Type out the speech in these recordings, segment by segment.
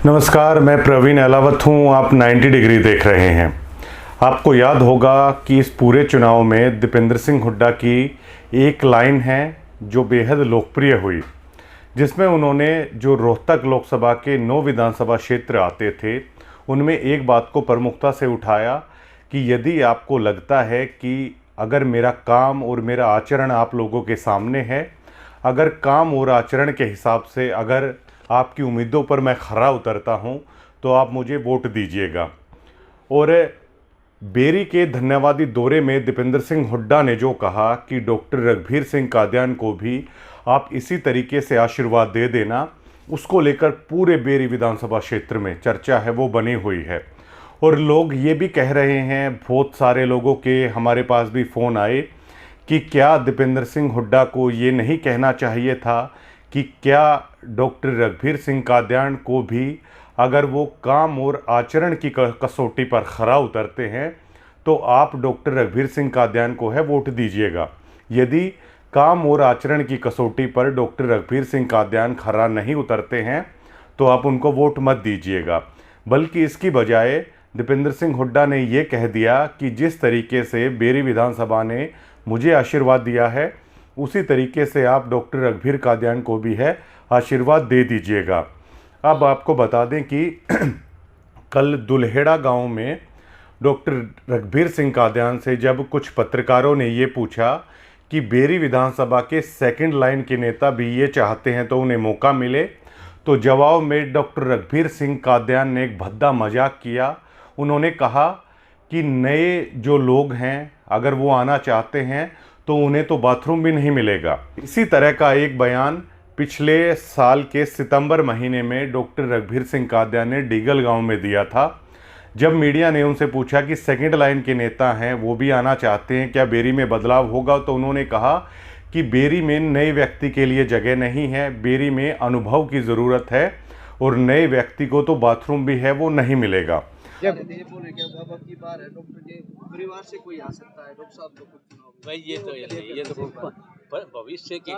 नमस्कार, मैं प्रवीण अहलावत हूँ। आप 90 डिग्री देख रहे हैं। आपको याद होगा कि इस पूरे चुनाव में दीपेंद्र सिंह हुड्डा की एक लाइन है जो बेहद लोकप्रिय हुई, जिसमें उन्होंने जो रोहतक लोकसभा के 9 विधानसभा क्षेत्र आते थे उनमें एक बात को प्रमुखता से उठाया कि यदि आपको लगता है कि अगर मेरा काम और मेरा आचरण आप लोगों के सामने है, अगर काम और आचरण के हिसाब से अगर आपकी उम्मीदों पर मैं खरा उतरता हूं, तो आप मुझे वोट दीजिएगा। और बेरी के धन्यवादी दौरे में दीपेंद्र सिंह हुड्डा ने जो कहा कि डॉक्टर रघुवीर सिंह कादियान को भी आप इसी तरीके से आशीर्वाद दे देना, उसको लेकर पूरे बेरी विधानसभा क्षेत्र में चर्चा है वो बनी हुई है। और लोग ये भी कह रहे हैं, बहुत सारे लोगों के हमारे पास भी फ़ोन आए कि क्या दीपेंद्र सिंह हुड्डा को ये नहीं कहना चाहिए था कि क्या डॉक्टर रघुवीर सिंह कादियान को भी अगर वो काम और आचरण की कसौटी पर खरा उतरते हैं तो आप डॉक्टर रघुवीर सिंह कादियान को है वोट दीजिएगा। यदि काम और आचरण की कसौटी पर डॉक्टर रघुवीर सिंह कादियान खरा नहीं उतरते हैं तो आप उनको वोट मत दीजिएगा। बल्कि इसकी बजाय दीपेंद्र सिंह हुड्डा ने ये कह दिया कि जिस तरीके से बेरी विधानसभा ने मुझे आशीर्वाद दिया है, उसी तरीके से आप डॉक्टर रघुवीर कादियान को भी है आशीर्वाद दे दीजिएगा। अब आपको बता दें कि कल दुल्हेड़ा गांव में डॉक्टर रघुवीर सिंह कादियान से जब कुछ पत्रकारों ने ये पूछा कि बेरी विधानसभा के सेकंड लाइन के नेता भी ये चाहते हैं तो उन्हें मौका मिले, तो जवाब में डॉक्टर रघुवीर सिंह कादियान ने एक भद्दा मजाक किया। उन्होंने कहा कि नए जो लोग हैं अगर वो आना चाहते हैं तो उन्हें तो बाथरूम भी नहीं मिलेगा। इसी तरह का एक बयान पिछले साल के सितंबर महीने में डॉक्टर रघुवीर सिंह कादियान ने डीगल गांव में दिया था। जब मीडिया ने उनसे पूछा कि सेकंड लाइन के नेता हैं वो भी आना चाहते हैं, क्या बेरी में बदलाव होगा, तो उन्होंने कहा कि बेरी में नए व्यक्ति के लिए जगह नहीं है, बेरी में अनुभव की ज़रूरत है और नए व्यक्ति को तो बाथरूम भी है वो नहीं मिलेगा। भाई ये तो भविष्य की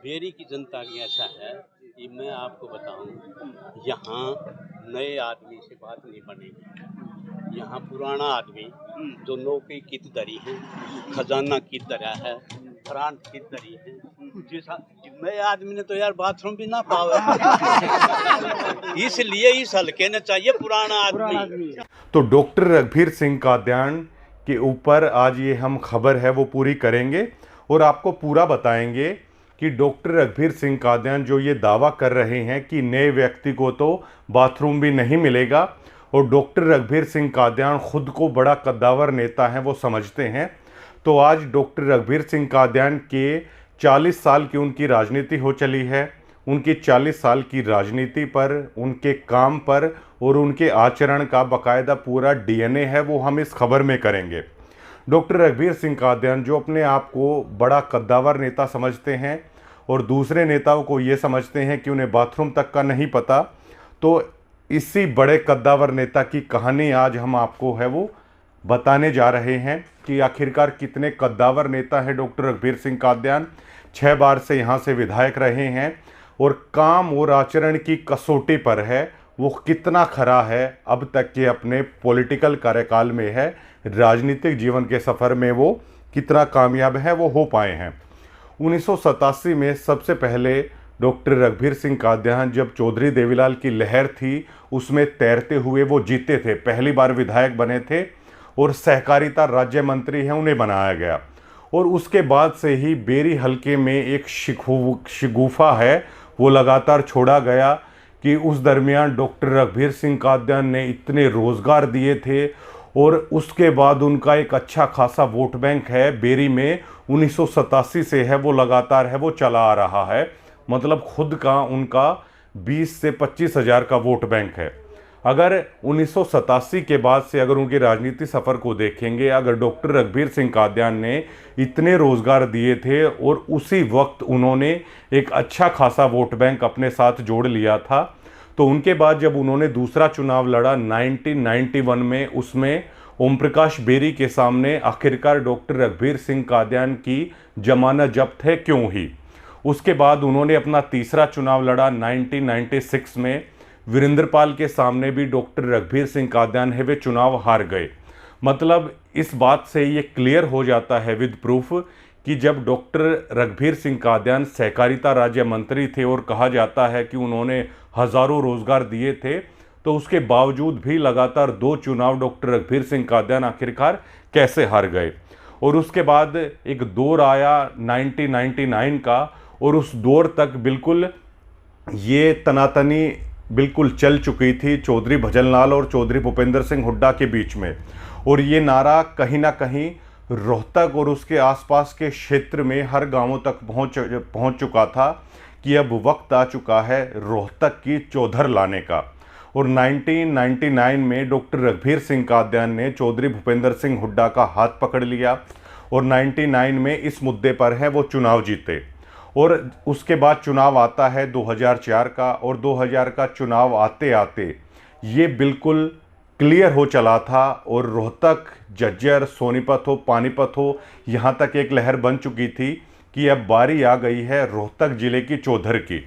बेरी की जनता की ऐसा है कि मैं आपको बताऊं, यहाँ नए आदमी से बात नहीं बनेगी। यहाँ पुराना आदमी जो नौकरी की दरी है, खजाना की तरह है, फ्रांट की दरी है, जैसा नए आदमी ने तो यार बाथरूम भी ना पावे इसलिए इस हल्के ने चाहिए पुराना आदमी। तो डॉक्टर रघुवीर सिंह कादियान के ऊपर आज ये हम खबर है वो पूरी करेंगे और आपको पूरा बताएंगे कि डॉक्टर रघुवीर सिंह कादियान जो ये दावा कर रहे हैं कि नए व्यक्ति को तो बाथरूम भी नहीं मिलेगा, और डॉक्टर रघुवीर सिंह कादियान खुद को बड़ा कद्दावर नेता हैं वो समझते हैं। तो आज डॉक्टर रघुवीर सिंह कादियान के 40 साल की उनकी राजनीति हो चली है, उनकी 40 साल की राजनीति पर, उनके काम पर और उनके आचरण का बाकायदा पूरा डीएनए है वो हम इस खबर में करेंगे। डॉक्टर रघुवीर सिंह कादियान जो अपने आप को बड़ा कद्दावर नेता समझते हैं और दूसरे नेताओं को ये समझते हैं कि उन्हें बाथरूम तक का नहीं पता, तो इसी बड़े कद्दावर नेता की कहानी आज हम आपको है वो बताने जा रहे हैं कि आखिरकार कितने कद्दावर नेता है डॉक्टर रघुवीर सिंह कादियान। 6 बार से यहाँ से विधायक रहे हैं और काम और आचरण की कसौटी पर है वो कितना खरा है अब तक के अपने पॉलिटिकल कार्यकाल में है, राजनीतिक जीवन के सफ़र में वो कितना कामयाब है वो हो पाए हैं। 1987 में सबसे पहले डॉक्टर रघुवीर सिंह कादियान जब चौधरी देवीलाल की लहर थी उसमें तैरते हुए वो जीते थे, पहली बार विधायक बने थे और सहकारिता राज्य मंत्री हैं उन्हें बनाया गया। और उसके बाद से ही बेरी हलके में एक शिगुफा है वो लगातार छोड़ा गया कि उस दरमियान डॉक्टर रघुवीर सिंह कादियान ने इतने रोज़गार दिए थे और उसके बाद उनका एक अच्छा खासा वोट बैंक है बेरी में 1987 से है वो लगातार है वो चला आ रहा है। मतलब खुद का उनका 20 से 25 हज़ार का वोट बैंक है। अगर 1987 के बाद से अगर उनके राजनीति सफ़र को देखेंगे, अगर डॉक्टर रघुवीर सिंह कादियान ने इतने रोज़गार दिए थे और उसी वक्त उन्होंने एक अच्छा खासा वोट बैंक अपने साथ जोड़ लिया था, तो उनके बाद जब उन्होंने दूसरा चुनाव लड़ा 1991 में, उसमें ओम प्रकाश बेरी के सामने आखिरकार डॉक्टर रघुवीर सिंह कादियान की जमानत जब्त है क्यों ही। उसके बाद उन्होंने अपना तीसरा चुनाव लड़ा 1996 में, वीरेंद्र पाल के सामने भी डॉक्टर रघुवीर सिंह कादियान है वे चुनाव हार गए। मतलब इस बात से ये क्लियर हो जाता है विद प्रूफ कि जब डॉक्टर रघुवीर सिंह कादियान सहकारिता राज्य मंत्री थे और कहा जाता है कि उन्होंने हज़ारों रोजगार दिए थे, तो उसके बावजूद भी लगातार 2 चुनाव डॉक्टर रघुवीर सिंह कादियान आखिरकार कैसे हार गए। और उसके बाद एक दौर आया 1999 का, और उस दौर तक बिल्कुल ये तनातनी बिल्कुल चल चुकी थी चौधरी भजनलाल और चौधरी भूपेंद्र सिंह हुड्डा के बीच में। और ये नारा कहीं ना कहीं रोहतक और उसके आसपास के क्षेत्र में हर गांवों तक पहुंच चुका था कि अब वक्त आ चुका है रोहतक की चौधर लाने का। और 1999 में डॉक्टर रघुवीर सिंह कादियान ने चौधरी भूपेंद्र सिंह हुड्डा का हाथ पकड़ लिया और 99 में इस मुद्दे पर है वो चुनाव जीते। और उसके बाद चुनाव आता है 2004 का, और 2000 का चुनाव आते आते ये बिल्कुल क्लियर हो चला था। और रोहतक, झज्जर, सोनीपत हो, पानीपत हो, यहाँ तक एक लहर बन चुकी थी कि अब बारी आ गई है रोहतक ज़िले की चौधर की।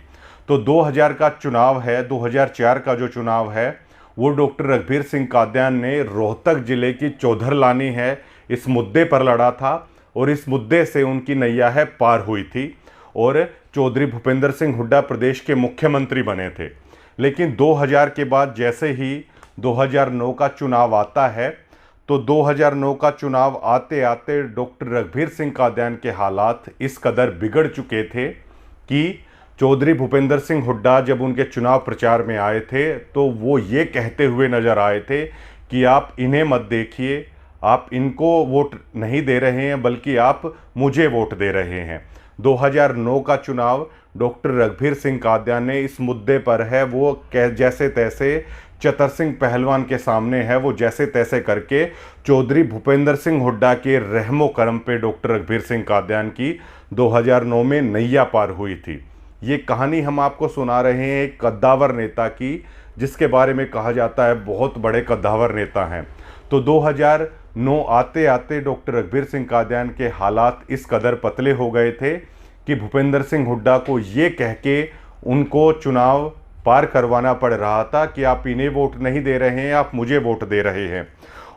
तो 2000 का चुनाव है, 2004 का जो चुनाव है वो डॉक्टर रघुवीर सिंह कादियान ने रोहतक ज़िले की चौधर लानी है इस मुद्दे पर लड़ा था। और इस मुद्दे से उनकी नैया है पार हुई थी और चौधरी भूपेंद्र सिंह हुड्डा प्रदेश के मुख्यमंत्री बने थे। लेकिन 2000 के बाद जैसे ही 2009 का चुनाव आता है, तो 2009 का चुनाव आते आते डॉक्टर रघुवीर सिंह कादियान के हालात इस कदर बिगड़ चुके थे कि चौधरी भूपेंद्र सिंह हुड्डा जब उनके चुनाव प्रचार में आए थे तो वो ये कहते हुए नज़र आए थे कि आप इन्हें मत देखिए, आप इनको वोट नहीं दे रहे हैं बल्कि आप मुझे वोट दे रहे हैं। 2009 का चुनाव डॉक्टर रघुवीर सिंह कादियान ने इस मुद्दे पर है वो जैसे तैसे चतर सिंह पहलवान के सामने है वो जैसे तैसे करके चौधरी भूपेंद्र सिंह हुड्डा के रहमो करम पे डॉक्टर रघुवीर सिंह कादियान की 2009 में नैया पार हुई थी। ये कहानी हम आपको सुना रहे हैं एक कद्दावर नेता की, जिसके बारे में कहा जाता है बहुत बड़े कद्दावर नेता हैं। तो 2009 आते आते डॉक्टर रघुवीर सिंह कादियान के हालात इस कदर पतले हो गए थे कि भूपेंद्र सिंह हुड्डा को ये कह के उनको चुनाव पार करवाना पड़ रहा था कि आप इन्हें वोट नहीं दे रहे हैं, आप मुझे वोट दे रहे हैं।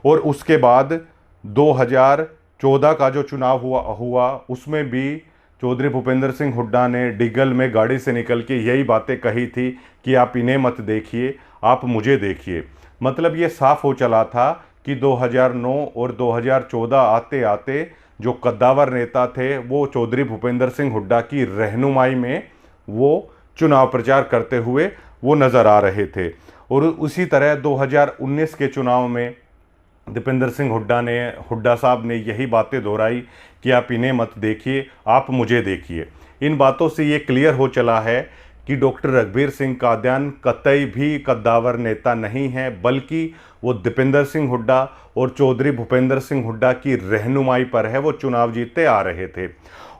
और उसके बाद 2014 का जो चुनाव हुआ उसमें भी चौधरी भूपेंद्र सिंह हुड्डा ने डिगल में गाड़ी से निकल के यही बातें कही थी कि आप इन्हें मत देखिए, आप मुझे देखिए। मतलब ये साफ हो चला था कि 2009 और 2014 आते आते जो कद्दावर नेता थे वो चौधरी भूपेंद्र सिंह हुड्डा की रहनुमाई में वो चुनाव प्रचार करते हुए वो नज़र आ रहे थे। और उसी तरह 2019 के चुनाव में दीपेंद्र सिंह हुड्डा साहब ने यही बातें दोहराई कि आप इन्हें मत देखिए, आप मुझे देखिए। इन बातों से ये क्लियर हो चला है कि डॉक्टर रघुवीर सिंह कादियान कतई भी कद्दावर नेता नहीं है, बल्कि वो दीपेंद्र सिंह हुड्डा और चौधरी भूपेंद्र सिंह हुड्डा की रहनुमाई पर है वो चुनाव जीतते आ रहे थे।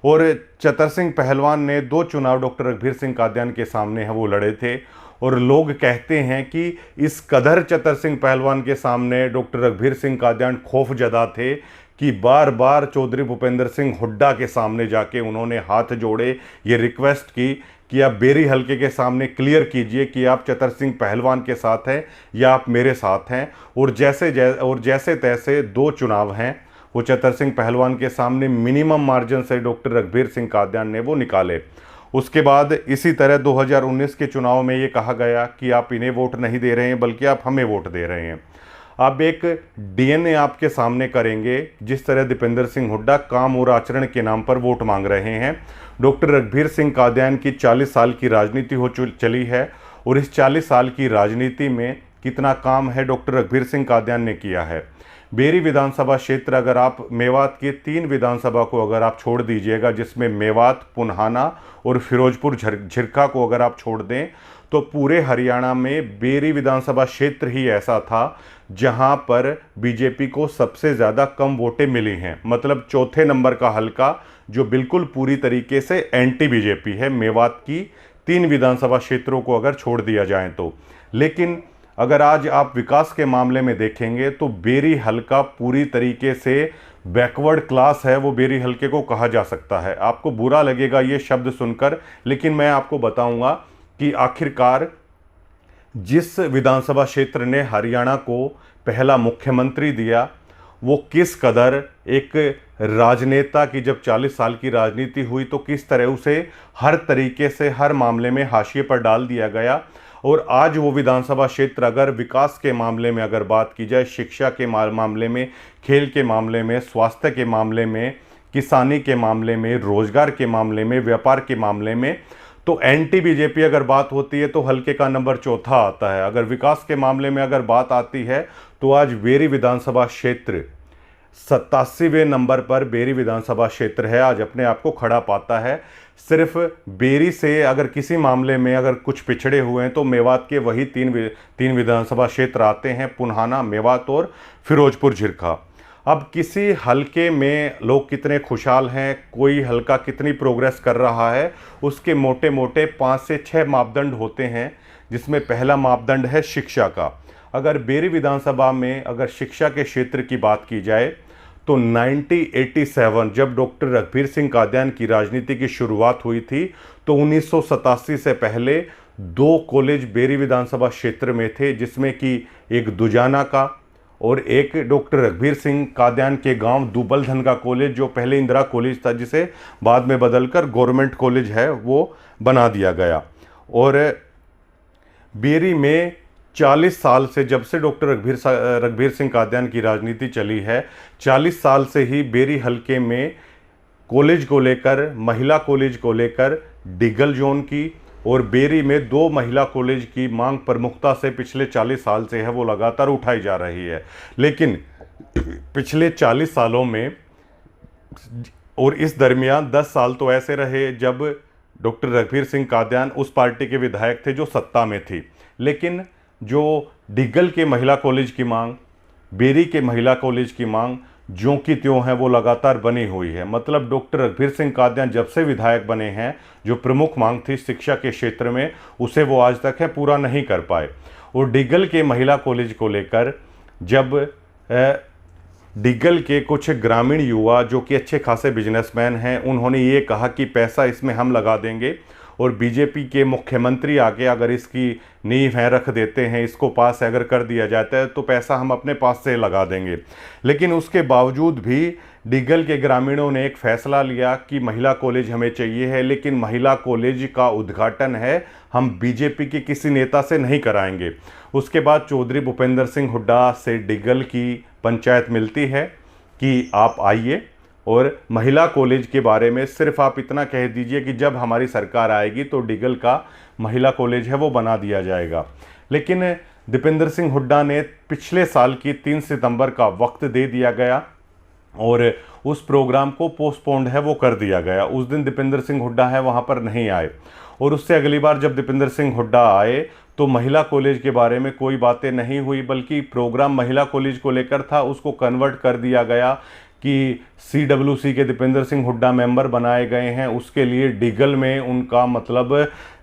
और चतर सिंह पहलवान ने 2 चुनाव डॉक्टर रघुवीर सिंह कादियान के सामने है वो लड़े थे। और लोग कहते हैं कि इस कदर चतर सिंह पहलवान के सामने डॉक्टर रघुवीर सिंह कादियान खौफजदा थे कि बार बार चौधरी भूपेंद्र सिंह हुड्डा के सामने जाके उन्होंने हाथ जोड़े, ये रिक्वेस्ट की कि आप बेरी हलके के सामने क्लियर कीजिए कि आप चतर सिंह पहलवान के साथ हैं या आप मेरे साथ हैं। और जैसे तैसे 2 चुनाव हैं वो चतर सिंह पहलवान के सामने मिनिमम मार्जिन से डॉक्टर रघुवीर सिंह कादियान ने वो निकाले। उसके बाद इसी तरह 2019 के चुनाव में ये कहा गया कि आप इन्हें वोट नहीं दे रहे हैं बल्कि आप हमें वोट दे रहे हैं। अब एक डीएनए आपके सामने करेंगे जिस तरह दीपेंद्र सिंह हुड्डा काम और आचरण के नाम पर वोट मांग रहे हैं। डॉक्टर रघुवीर सिंह कादियान की 40 साल की राजनीति हो चली है और इस 40 साल की राजनीति में कितना काम है डॉक्टर रघुवीर सिंह कादियान ने किया है। बेरी विधानसभा क्षेत्र अगर आप मेवात के 3 विधानसभा को अगर आप छोड़ दीजिएगा, जिसमें मेवात, पुन्हाना और फिरोजपुर झिरका को अगर आप छोड़ दें, तो पूरे हरियाणा में बेरी विधानसभा क्षेत्र ही ऐसा था जहां पर बीजेपी को सबसे ज़्यादा कम वोटें मिली हैं। मतलब चौथे नंबर का हलका जो बिल्कुल पूरी तरीके से एंटी बीजेपी है, मेवात की 3 विधानसभा क्षेत्रों को अगर छोड़ दिया जाए तो। लेकिन अगर आज आप विकास के मामले में देखेंगे तो बेरी हलका पूरी तरीके से बैकवर्ड क्लास है, वो बेरी हलके को कहा जा सकता है। आपको बुरा लगेगा ये शब्द सुनकर, लेकिन मैं आपको बताऊंगा कि आखिरकार जिस विधानसभा क्षेत्र ने हरियाणा को पहला मुख्यमंत्री दिया, वो किस कदर एक राजनेता की जब 40 साल की राजनीति हुई तो किस तरह उसे हर तरीके से हर मामले में हाशिए पर डाल दिया गया। और आज वो विधानसभा क्षेत्र अगर विकास के मामले में अगर बात की जाए, शिक्षा के मामले में, खेल के मामले में, स्वास्थ्य के मामले में, किसानी के मामले में, रोजगार के मामले में, व्यापार के मामले में, तो एंटी बीजेपी अगर बात होती है तो हल्के का नंबर चौथा आता है। अगर विकास के मामले में अगर बात आती है तो आज बेरी विधानसभा क्षेत्र 87वें नंबर पर बेरी विधानसभा क्षेत्र है, आज अपने आप को खड़ा पाता है। सिर्फ बेरी से अगर किसी मामले में अगर कुछ पिछड़े हुए हैं तो मेवात के वही तीन विधानसभा क्षेत्र आते हैं, पुन्हाना, मेवात और फिरोजपुर झिरखा। अब किसी हलके में लोग कितने खुशहाल हैं, कोई हलका कितनी प्रोग्रेस कर रहा है, उसके मोटे मोटे 5 से 6 मापदंड होते हैं, जिसमें पहला मापदंड है शिक्षा का। अगर बेरी विधानसभा में अगर शिक्षा के क्षेत्र की बात की जाए तो 1987 जब डॉक्टर रघुवीर सिंह कादियान की राजनीति की शुरुआत हुई थी तो 1987 से पहले 2 कॉलेज बेरी विधानसभा क्षेत्र में थे, जिसमें कि एक दुजाना का और एक डॉक्टर रघुवीर सिंह कादियान के गांव दुबलधन का कॉलेज, जो पहले इंदिरा कॉलेज था जिसे बाद में बदलकर गवर्नमेंट कॉलेज है वो बना दिया गया। और बेरी में 40 साल से, जब से डॉक्टर रघुवीर सिंह कादियान की राजनीति चली है, 40 साल से ही बेरी हलके में कॉलेज को लेकर, महिला कॉलेज को लेकर डिगल जोन की और बेरी में 2 महिला कॉलेज की मांग प्रमुखता से पिछले 40 साल से है वो लगातार उठाई जा रही है। लेकिन पिछले 40 सालों में और इस दरमियान 10 साल तो ऐसे रहे जब डॉक्टर रघुवीर सिंह कादियान उस पार्टी के विधायक थे जो सत्ता में थी। लेकिन जो डिगल के महिला कॉलेज की मांग, बेरी के महिला कॉलेज की मांग ज्यों की त्यों है वो लगातार बनी हुई है। मतलब डॉक्टर रघुवीर सिंह कादियान जब से विधायक बने हैं, जो प्रमुख मांग थी शिक्षा के क्षेत्र में, उसे वो आज तक है पूरा नहीं कर पाए। और डिगल के महिला कॉलेज को लेकर जब डिगल के कुछ ग्रामीण युवा जो कि अच्छे खासे बिजनेसमैन हैं, उन्होंने ये कहा कि पैसा इसमें हम लगा देंगे और बीजेपी के मुख्यमंत्री आगे अगर इसकी नींव है रख देते हैं, इसको पास अगर कर दिया जाता है तो पैसा हम अपने पास से लगा देंगे। लेकिन उसके बावजूद भी डिगल के ग्रामीणों ने एक फैसला लिया कि महिला कॉलेज हमें चाहिए है, लेकिन महिला कॉलेज का उद्घाटन है हम बीजेपी के किसी नेता से नहीं कराएंगे। उसके बाद चौधरी भूपेंद्र सिंह हुड्डा से डिगल की पंचायत मिलती है कि आप आइए और महिला कॉलेज के बारे में सिर्फ आप इतना कह दीजिए कि जब हमारी सरकार आएगी तो डिगल का महिला कॉलेज है वो बना दिया जाएगा। लेकिन दीपेंद्र सिंह हुड्डा ने पिछले साल की 3 सितंबर का वक्त दे दिया गया और उस प्रोग्राम को पोस्टपोन्ड है वो कर दिया गया। उस दिन दीपेंद्र सिंह हुड्डा है वहाँ पर नहीं आए और उससे अगली बार जब दीपेंद्र सिंह हुड्डा आए तो महिला कॉलेज के बारे में कोई बातें नहीं हुई, बल्कि प्रोग्राम महिला कॉलेज को लेकर था, उसको कन्वर्ट कर दिया गया कि CWC के दीपेंद्र सिंह हुड्डा मेंबर बनाए गए हैं, उसके लिए डिगल में उनका मतलब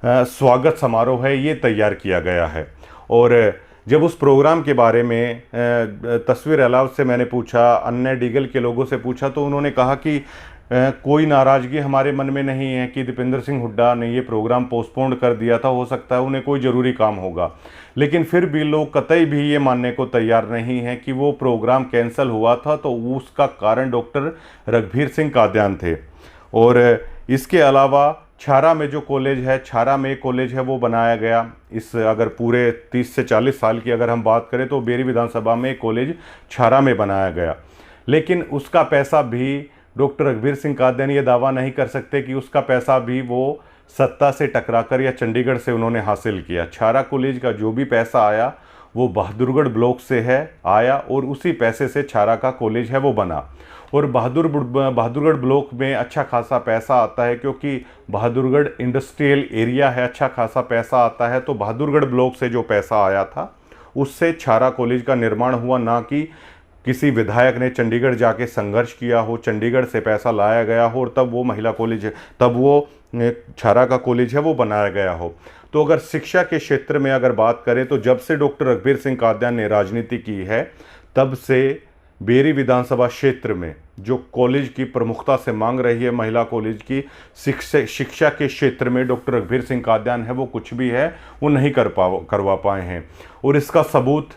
स्वागत समारोह है ये तैयार किया गया है। और जब उस प्रोग्राम के बारे में तस्वीर अलाव से मैंने पूछा, अन्य डिगल के लोगों से पूछा, तो उन्होंने कहा कि कोई नाराज़गी हमारे मन में नहीं है कि दीपेंद्र सिंह हुड्डा ने ये प्रोग्राम पोस्टपोन कर दिया था, हो सकता है उन्हें कोई ज़रूरी काम होगा। लेकिन फिर भी लोग कतई भी ये मानने को तैयार नहीं हैं कि वो प्रोग्राम कैंसिल हुआ था तो उसका कारण डॉक्टर रघुवीर सिंह कादियान थे। और इसके अलावा छारा में जो कॉलेज है, छारा में कॉलेज है वो बनाया गया। इस अगर पूरे 30 से 40 साल की अगर हम बात करें तो बेरी विधानसभा में कॉलेज छारा में बनाया गया, लेकिन उसका पैसा भी डॉक्टर रघुवीर सिंह कादियान ये दावा नहीं कर सकते कि उसका पैसा भी वो सत्ता से टकराकर या चंडीगढ़ से उन्होंने हासिल किया। छारा कॉलेज का जो भी पैसा आया वो बहादुरगढ़ ब्लॉक से है आया और उसी पैसे से छारा का कॉलेज है वो बना। और बहादुरगढ़ ब्लॉक में अच्छा खासा पैसा आता है क्योंकि बहादुरगढ़ इंडस्ट्रियल एरिया है, अच्छा खासा पैसा आता है। तो बहादुरगढ़ ब्लॉक से जो पैसा आया था उससे छारा कॉलेज का निर्माण हुआ, ना कि किसी विधायक ने चंडीगढ़ जाके संघर्ष किया हो, चंडीगढ़ से पैसा लाया गया हो और तब वो महिला कॉलेज है, तब वो छारा का कॉलेज है वो बनाया गया हो। तो अगर शिक्षा के क्षेत्र में अगर बात करें तो जब से डॉक्टर रघुवीर सिंह कादियान ने राजनीति की है तब से बेरी विधानसभा क्षेत्र में जो कॉलेज की प्रमुखता से मांग रही है, महिला कॉलेज की शिक्षा के क्षेत्र में डॉक्टर रघुवीर सिंह कादियान है वो कुछ भी है वो नहीं करवा पाए हैं। और इसका सबूत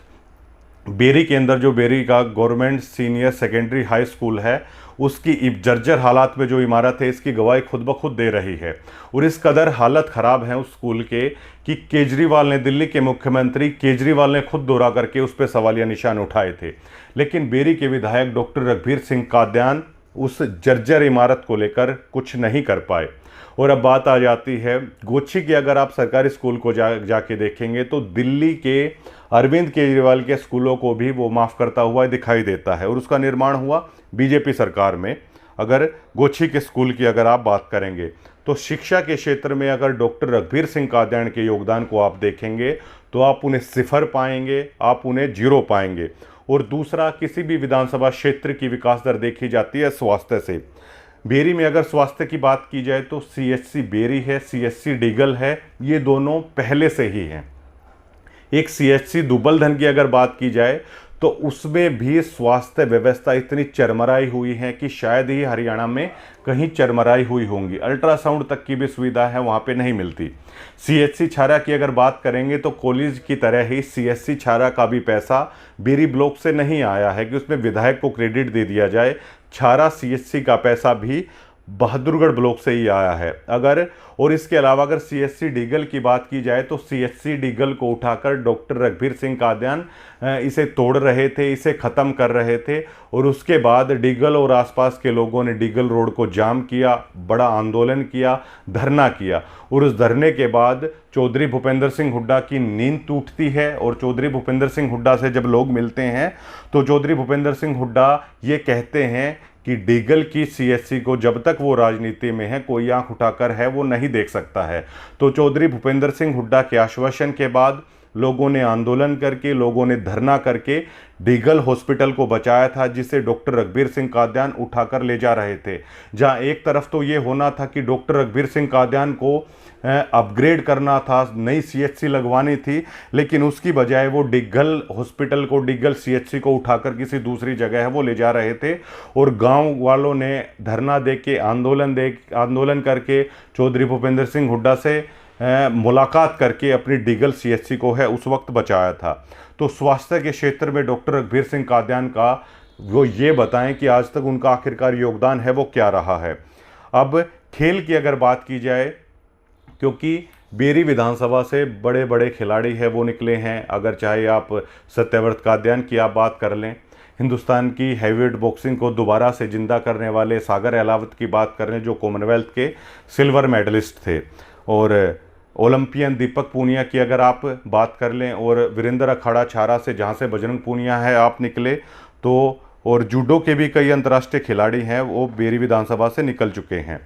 बेरी के अंदर जो बेरी का government senior secondary high school है उसकी जर्जर हालात में जो इमारत है इसकी गवाही खुद ब खुद दे रही है। और इस कदर हालत ख़राब है उस स्कूल के कि केजरीवाल ने, दिल्ली के मुख्यमंत्री केजरीवाल ने खुद दौरा करके उस पर सवालिया निशान उठाए थे। लेकिन बेरी के विधायक डॉक्टर रघुवीर सिंह कादियान उस जर्जर इमारत को लेकर कुछ नहीं कर पाए। और अब बात आ जाती है गोची की। अगर आप सरकारी स्कूल को जाके देखेंगे तो दिल्ली के अरविंद केजरीवाल के स्कूलों को भी वो माफ़ करता हुआ दिखाई देता है। और उसका निर्माण हुआ बीजेपी सरकार में। अगर गोची के स्कूल की अगर आप बात करेंगे तो शिक्षा के क्षेत्र में अगर डॉक्टर रघुवीर सिंह कादियान के योगदान को आप देखेंगे तो आप उन्हें 0 पाएंगे, आप उन्हें 0 पाएंगे। और दूसरा, किसी भी विधानसभा क्षेत्र की विकास दर देखी जाती है स्वास्थ्य से। बेरी में अगर स्वास्थ्य की बात की जाए तो CHC बेरी है, CHC डिगल है, ये दोनों पहले से ही हैं। एक CHC दुबलधन की अगर बात की जाए तो उसमें भी स्वास्थ्य व्यवस्था इतनी चरमराई हुई है कि शायद ही हरियाणा में कहीं चरमराई हुई होंगी। अल्ट्रासाउंड तक की भी सुविधा है वहाँ पे नहीं मिलती। CHC छारा की अगर बात करेंगे तो कॉलेज की तरह ही CHC छारा का भी पैसा बेरी ब्लॉक से नहीं आया है कि उसमें विधायक को क्रेडिट दे दिया जाए। छारा CHC का पैसा भी बहादुरगढ़ ब्लॉक से ही आया है। और इसके अलावा अगर CHC डिगल की बात की जाए तो CHC डिगल को उठाकर डॉक्टर रघुवीर सिंह कादियान इसे तोड़ रहे थे, इसे ख़त्म कर रहे थे। और उसके बाद डिगल और आसपास के लोगों ने डिगल रोड को जाम किया, बड़ा आंदोलन किया, धरना किया। और उस धरने के बाद चौधरी भूपेंद्र सिंह हुड्डा की नींद टूटती है। और चौधरी भूपेंद्र सिंह हुड्डा से जब लोग मिलते हैं तो चौधरी भूपेंद्र सिंह हुड्डा ये कहते हैं कि डिगल की CHC को जब तक वो राजनीति में है कोई आंख उठाकर है वो नहीं देख सकता है। तो चौधरी भूपेंद्र सिंह हुड्डा के आश्वासन के बाद लोगों ने आंदोलन करके, लोगों ने धरना करके डिगल हॉस्पिटल को बचाया था, जिसे डॉक्टर रघुवीर सिंह कादियान उठाकर ले जा रहे थे। जहां एक तरफ तो ये होना था कि डॉक्टर रघुवीर सिंह कादियान को अपग्रेड करना था, नई CHC लगवानी थी, लेकिन उसकी बजाय वो डिगल हॉस्पिटल को, डिगल CHC को उठाकर किसी दूसरी जगह है वो ले जा रहे थे। और गांव वालों ने धरना दे के, आंदोलन करके चौधरी भूपेंद्र सिंह हुड्डा से मुलाकात करके अपनी डिगल CHC को है उस वक्त बचाया था। तो स्वास्थ्य के क्षेत्र में डॉक्टर रघुवीर सिंह कादियान का वो ये बताएं कि आज तक उनका आखिरकार योगदान है वो क्या रहा है। अब खेल की अगर बात की जाए, क्योंकि बेरी विधानसभा से बड़े बड़े खिलाड़ी है वो निकले हैं। अगर चाहे आप सत्यव्रत कादियान की आप बात कर लें, हिंदुस्तान की हैवीवेट बॉक्सिंग को दोबारा से जिंदा करने वाले सागर अहलावत की बात कर लें जो कॉमनवेल्थ के सिल्वर मेडलिस्ट थे, और ओलंपियन दीपक पूनिया की अगर आप बात कर लें, और वीरेंद्र अखाड़ा छारा से जहां से बजरंग पूनिया है आप निकले तो, और जूडो के भी कई अंतर्राष्ट्रीय खिलाड़ी हैं वो बेरी विधानसभा से निकल चुके हैं।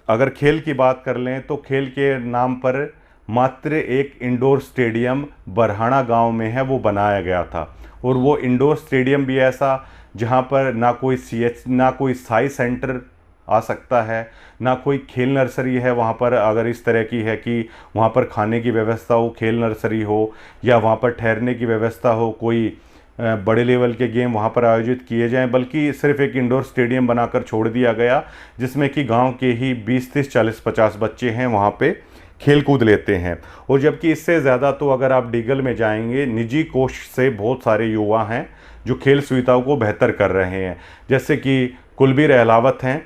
अगर खेल की बात कर लें तो खेल के नाम पर मात्र एक इंडोर स्टेडियम बरहाना गांव में है वो बनाया गया था। और वो इंडोर स्टेडियम भी ऐसा जहां पर ना कोई साई सेंटर आ सकता है, ना कोई खेल नर्सरी है वहाँ पर। अगर इस तरह की है कि वहाँ पर खाने की व्यवस्था हो, खेल नर्सरी हो, या वहाँ पर ठहरने की व्यवस्था हो, कोई बड़े लेवल के गेम वहाँ पर आयोजित किए जाएं, बल्कि सिर्फ एक इंडोर स्टेडियम बनाकर छोड़ दिया गया जिसमें कि गांव के ही 20, 30, 40, 50 बच्चे हैं वहाँ पे खेल कूद लेते हैं। और जबकि इससे ज़्यादा तो अगर आप डिगल में जाएंगे, निजी कोष से बहुत सारे युवा हैं जो खेल सुविधाओं को बेहतर कर रहे हैं। जैसे कि कुलबीर अहलावत हैं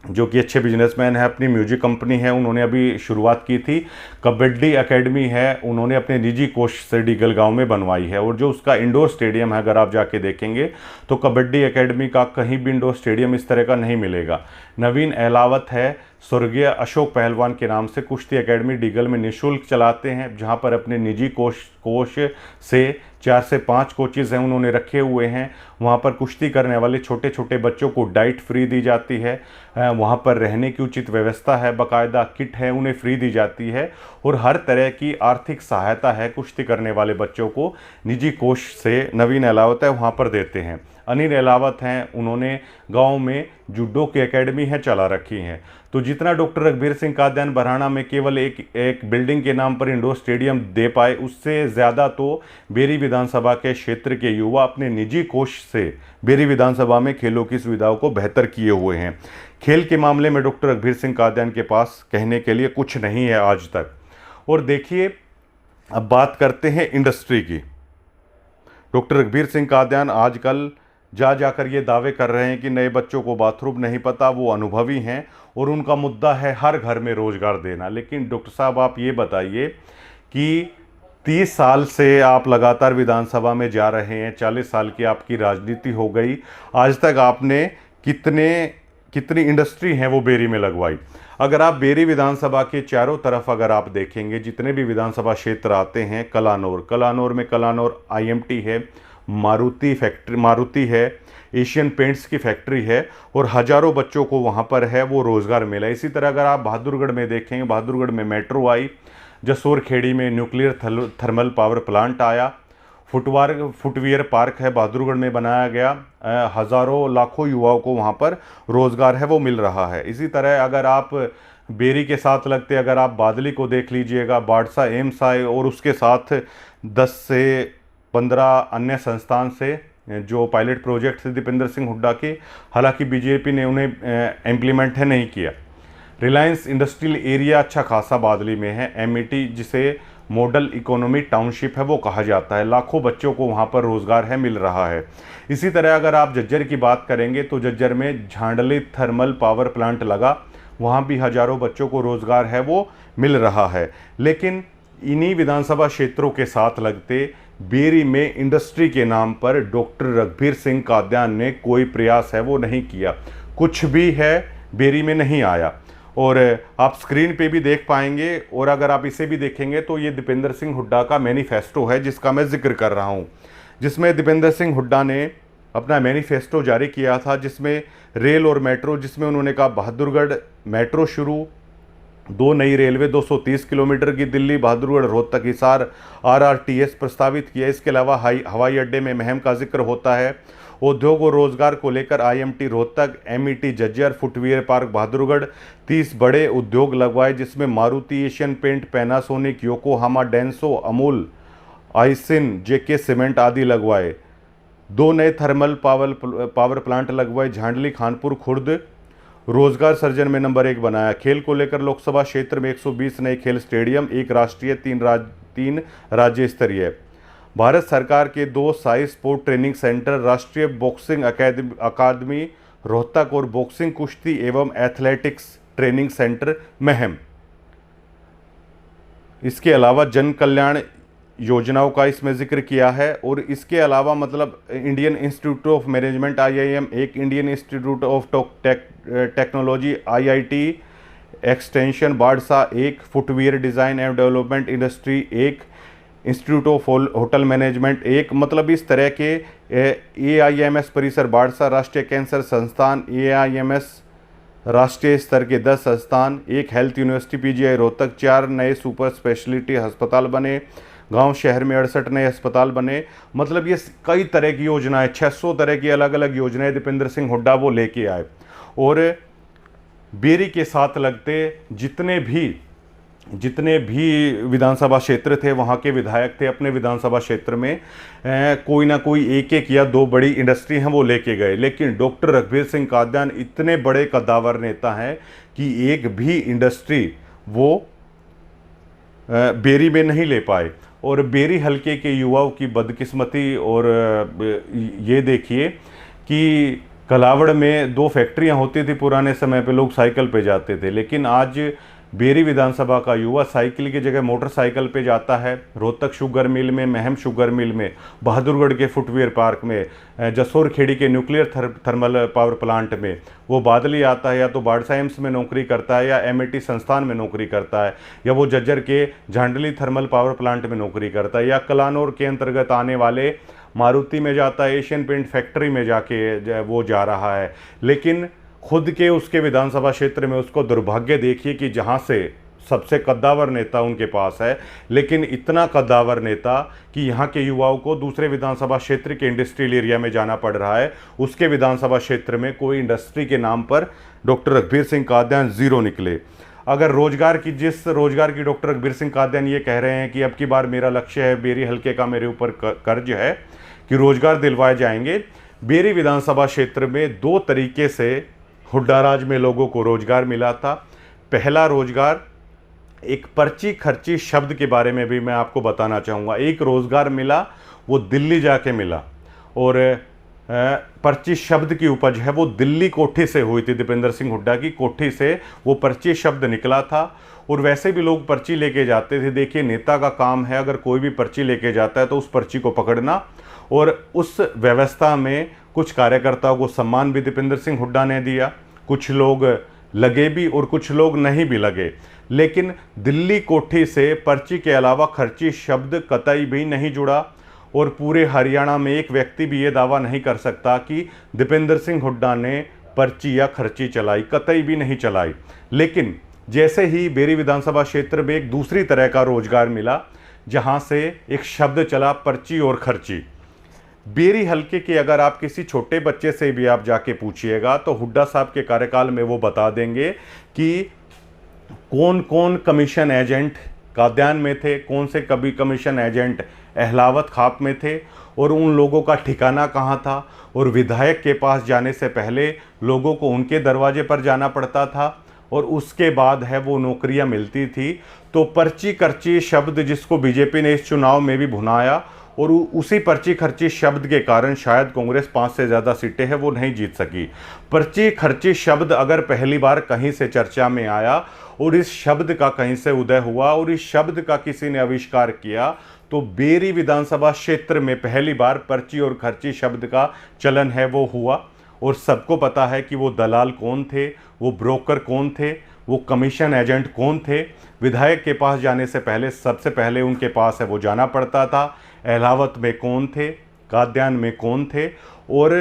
जो कि अच्छे बिजनेसमैन है, अपनी म्यूजिक कंपनी है, उन्होंने अभी शुरुआत की थी। कबड्डी एकेडमी है, उन्होंने अपने निजी कोष से डिगल गांव में बनवाई है। और जो उसका इंडोर स्टेडियम है अगर आप जाके देखेंगे तो कबड्डी एकेडमी का कहीं भी इंडोर स्टेडियम इस तरह का नहीं मिलेगा। नवीन अहलावत है, स्वर्गीय अशोक पहलवान के नाम से कुश्ती एकेडमी डिगल में निःशुल्क चलाते हैं, जहां पर अपने निजी कोष से 4 से 5 कोचेज़ हैं उन्होंने रखे हुए हैं। वहाँ पर कुश्ती करने वाले छोटे छोटे बच्चों को डाइट फ्री दी जाती है, वहाँ पर रहने की उचित व्यवस्था है, बाकायदा किट है उन्हें फ्री दी जाती है, और हर तरह की आर्थिक सहायता है कुश्ती करने वाले बच्चों को निजी कोष से नवीन अहलावत है वहाँ पर देते हैं। अनिल अलावत हैं, उन्होंने गांव में जूडो की एकेडमी है चला रखी हैं। तो जितना डॉक्टर रघबीर सिंह कादियान बरहाना में केवल एक बिल्डिंग के नाम पर इंडोर स्टेडियम दे पाए, उससे ज़्यादा तो बेरी विधानसभा के क्षेत्र के युवा अपने निजी कोष से बेरी विधानसभा में खेलों की सुविधाओं को बेहतर किए हुए हैं। खेल के मामले में डॉक्टर रघबीर सिंह कादियान के पास कहने के लिए कुछ नहीं है आज तक। और देखिए, अब बात करते हैं इंडस्ट्री की। डॉक्टर रघबीर सिंह कादियान आजकल जाकर ये दावे कर रहे हैं कि नए बच्चों को बाथरूम नहीं पता, वो अनुभवी हैं और उनका मुद्दा है हर घर में रोज़गार देना। लेकिन डॉक्टर साहब, आप ये बताइए कि 30 साल से आप लगातार विधानसभा में जा रहे हैं, 40 साल की आपकी राजनीति हो गई, आज तक आपने कितनी इंडस्ट्री हैं वो बेरी में लगवाई? अगर आप बेरी विधानसभा के चारों तरफ अगर आप देखेंगे, जितने भी विधानसभा क्षेत्र आते हैं, कलानौर में कलानौर IMT है, मारुति है, एशियन पेंट्स की फैक्ट्री है और हज़ारों बच्चों को वहाँ पर है वो रोज़गार मिला। इसी तरह अगर आप बहादुरगढ़ में देखेंगे, बहादुरगढ़ में मेट्रो आई, जसोर खेड़ी में न्यूक्लियर थर्मल पावर प्लांट आया, फुटवियर पार्क है बहादुरगढ़ में बनाया गया, हज़ारों लाखों युवाओं को वहाँ पर रोज़गार है वो मिल रहा है। इसी तरह अगर आप बेरी के साथ लगते अगर आप बादली को देख लीजिएगा, बाड़सा एम्स आए और उसके साथ 10 से 15 अन्य संस्थान से जो पायलट प्रोजेक्ट थे दीपेंद्र सिंह हुड्डा के, हालांकि बीजेपी ने उन्हें इम्प्लीमेंट है नहीं किया। रिलायंस इंडस्ट्रियल एरिया अच्छा खासा बादली में है, MET जिसे मॉडल इकोनॉमी टाउनशिप है वो कहा जाता है, लाखों बच्चों को वहाँ पर रोज़गार है मिल रहा है। इसी तरह अगर आप जज्जर की बात करेंगे तो जज्जर में झांडली थर्मल पावर प्लांट लगा, वहाँ भी हज़ारों बच्चों को रोज़गार है वो मिल रहा है। लेकिन इन्हीं विधानसभा क्षेत्रों के साथ लगते बेरी में इंडस्ट्री के नाम पर डॉक्टर रघबीर सिंह कादियान ने कोई प्रयास है वो नहीं किया, कुछ भी है बेरी में नहीं आया। और आप स्क्रीन पे भी देख पाएंगे, और अगर आप इसे भी देखेंगे तो ये दीपेंद्र सिंह हुड्डा का मैनिफेस्टो है जिसका मैं जिक्र कर रहा हूँ, जिसमें दीपेंद्र सिंह हुड्डा ने अपना मैनिफेस्टो जारी किया था, जिसमें रेल और मेट्रो, जिसमें उन्होंने कहा बहादुरगढ़ मेट्रो शुरू, 2 नई रेलवे 230 किलोमीटर की दिल्ली बहादुरगढ़ रोहतक हिसार RRTS प्रस्तावित किया। इसके अलावा हवाई अड्डे में महम का जिक्र होता है। उद्योग और रोजगार को लेकर IMT Rohtak, MET Jhajjar, footwear park Bahadurgarh 30 बड़े उद्योग लगवाए, जिसमें Maruti, Asian paint, Panasonic, Yokohama, Denso, Amul, Aisin, JK cement आदि लगवाए। 2 नए थर्मल पावर प्लांट लगवाए। झांडली खानपुर खुर्द रोजगार सर्जन में नंबर 1 बनाया। खेल को लेकर लोकसभा क्षेत्र में 120 नए खेल स्टेडियम, 1 राष्ट्रीय, 3 राज्य स्तरीय। भारत सरकार के 2 साई स्पोर्ट ट्रेनिंग सेंटर, राष्ट्रीय बॉक्सिंग अकादमी रोहतक और बॉक्सिंग, कुश्ती एवं एथलेटिक्स ट्रेनिंग सेंटर महम। इसके अलावा जन कल्याण योजनाओं का इसमें जिक्र किया है। और इसके अलावा मतलब Indian Institute of Management IIM 1, Indian Institute of Technology IIT extension Badsa 1, footwear design and development industry 1, institute of hotel management 1, मतलब इस तरह के AIMS परिसर बाड़सा, राष्ट्रीय कैंसर संस्थान AIMS राष्ट्रीय स्तर के 10 संस्थान, 1 हेल्थ यूनिवर्सिटी PGI रोहतक, 4 नए सुपर स्पेशलिटी अस्पताल बने, गांव शहर में 68 नए अस्पताल बने। मतलब ये कई तरह की योजनाएं, 600 तरह की अलग अलग योजनाएं दीपेंद्र सिंह हुड्डा वो लेके आए। और बेरी के साथ लगते जितने भी विधानसभा क्षेत्र थे वहाँ के विधायक थे, अपने विधानसभा क्षेत्र में कोई ना कोई एक या 2 बड़ी इंडस्ट्री हैं वो लेके गए। लेकिन डॉक्टर रघबीर सिंह कादियान इतने बड़े कद्दावर नेता हैं कि एक भी इंडस्ट्री वो बेरी में नहीं ले पाए। और बेरी हलके के युवाओं की बदकिस्मती, और ये देखिए कि कलावड़ में 2 फैक्ट्रियां होती थी पुराने समय पे, लोग साइकिल पे जाते थे, लेकिन आज बेरी विधानसभा का युवा साइकिल की जगह मोटरसाइकिल पे जाता है। रोहतक शुगर मिल में, महम शुगर मिल में, बहादुरगढ़ के फुटवियर पार्क में, जसोर खेड़ी के न्यूक्लियर थर्मल पावर प्लांट में वो बादली आता है, या तो बाड़सा एम्स में नौकरी करता है, या MET संस्थान में नौकरी करता है, या वो जज्जर के झांडली थर्मल पावर प्लांट में नौकरी करता है, या कलानौर के अंतर्गत आने वाले मारुति में जाता है, एशियन पेंट फैक्ट्री में जाके वो जा रहा है। लेकिन खुद के उसके विधानसभा क्षेत्र में उसको दुर्भाग्य देखिए कि जहाँ से सबसे कद्दावर नेता उनके पास है, लेकिन इतना कद्दावर नेता कि यहाँ के युवाओं को दूसरे विधानसभा क्षेत्र के इंडस्ट्रियल एरिया में जाना पड़ रहा है। उसके विधानसभा क्षेत्र में कोई इंडस्ट्री के नाम पर डॉक्टर रघुवीर सिंह कादियान ज़ीरो निकले। अगर जिस रोजगार की डॉक्टर रघुवीर सिंह कादियान ये कह रहे हैं कि अब की बार मेरा लक्ष्य है, बेरी हल्के का मेरे ऊपर कर्ज है कि रोजगार दिलवाए जाएंगे। बेरी विधानसभा क्षेत्र में 2 तरीके से हुड्डा राज में लोगों को रोजगार मिला था। पहला रोजगार, एक पर्ची खर्ची शब्द के बारे में भी मैं आपको बताना चाहूँगा। एक रोजगार मिला, वो दिल्ली जाके मिला, और पर्ची शब्द की उपज है वो दिल्ली कोठी से हुई थी। दीपेंद्र सिंह हुड्डा की कोठी से वो पर्ची शब्द निकला था। और वैसे भी लोग पर्ची लेके जाते थे। देखिए, नेता का काम है, अगर कोई भी पर्ची लेके जाता है तो उस पर्ची को पकड़ना, और उस व्यवस्था में कुछ कार्यकर्ताओं को सम्मान भी दीपेंद्र सिंह हुड्डा ने दिया। कुछ लोग लगे भी और कुछ लोग नहीं भी लगे, लेकिन दिल्ली कोठी से पर्ची के अलावा खर्ची शब्द कतई भी नहीं जुड़ा। और पूरे हरियाणा में एक व्यक्ति भी ये दावा नहीं कर सकता कि दीपेंद्र सिंह हुड्डा ने पर्ची या खर्ची चलाई, कतई भी नहीं चलाई। लेकिन जैसे ही बेरी विधानसभा क्षेत्र में एक दूसरी तरह का रोजगार मिला, जहां से एक शब्द चला, पर्ची और खर्ची। बेरी हल्के के अगर आप किसी छोटे बच्चे से भी आप जाके पूछिएगा तो हुड्डा साहब के कार्यकाल में वो बता देंगे कि कौन कौन कमीशन एजेंट कादियान में थे, कौन से कभी कमीशन एजेंट अहलावत खाप में थे, और उन लोगों का ठिकाना कहाँ था। और विधायक के पास जाने से पहले लोगों को उनके दरवाजे पर जाना पड़ता था, और उसके बाद है वो नौकरियां मिलती थी। तो पर्ची खर्ची शब्द जिसको बीजेपी ने इस चुनाव में भी भुनाया, और उसी पर्ची खर्ची शब्द के कारण शायद कांग्रेस 5 से ज़्यादा सीटें हैं वो नहीं जीत सकी। पर्ची खर्ची शब्द अगर पहली बार कहीं से चर्चा में आया और इस शब्द का कहीं से उदय हुआ और इस शब्द का किसी ने आविष्कार किया, तो बेरी विधानसभा क्षेत्र में पहली बार पर्ची और खर्ची शब्द का चलन है वो हुआ। और सबको पता है कि वो दलाल कौन थे, वो ब्रोकर कौन थे, वो कमीशन एजेंट कौन थे। विधायक के पास जाने से पहले सबसे पहले उनके पास है वो जाना पड़ता था। अहलावत में कौन थे, कादियान में कौन थे। और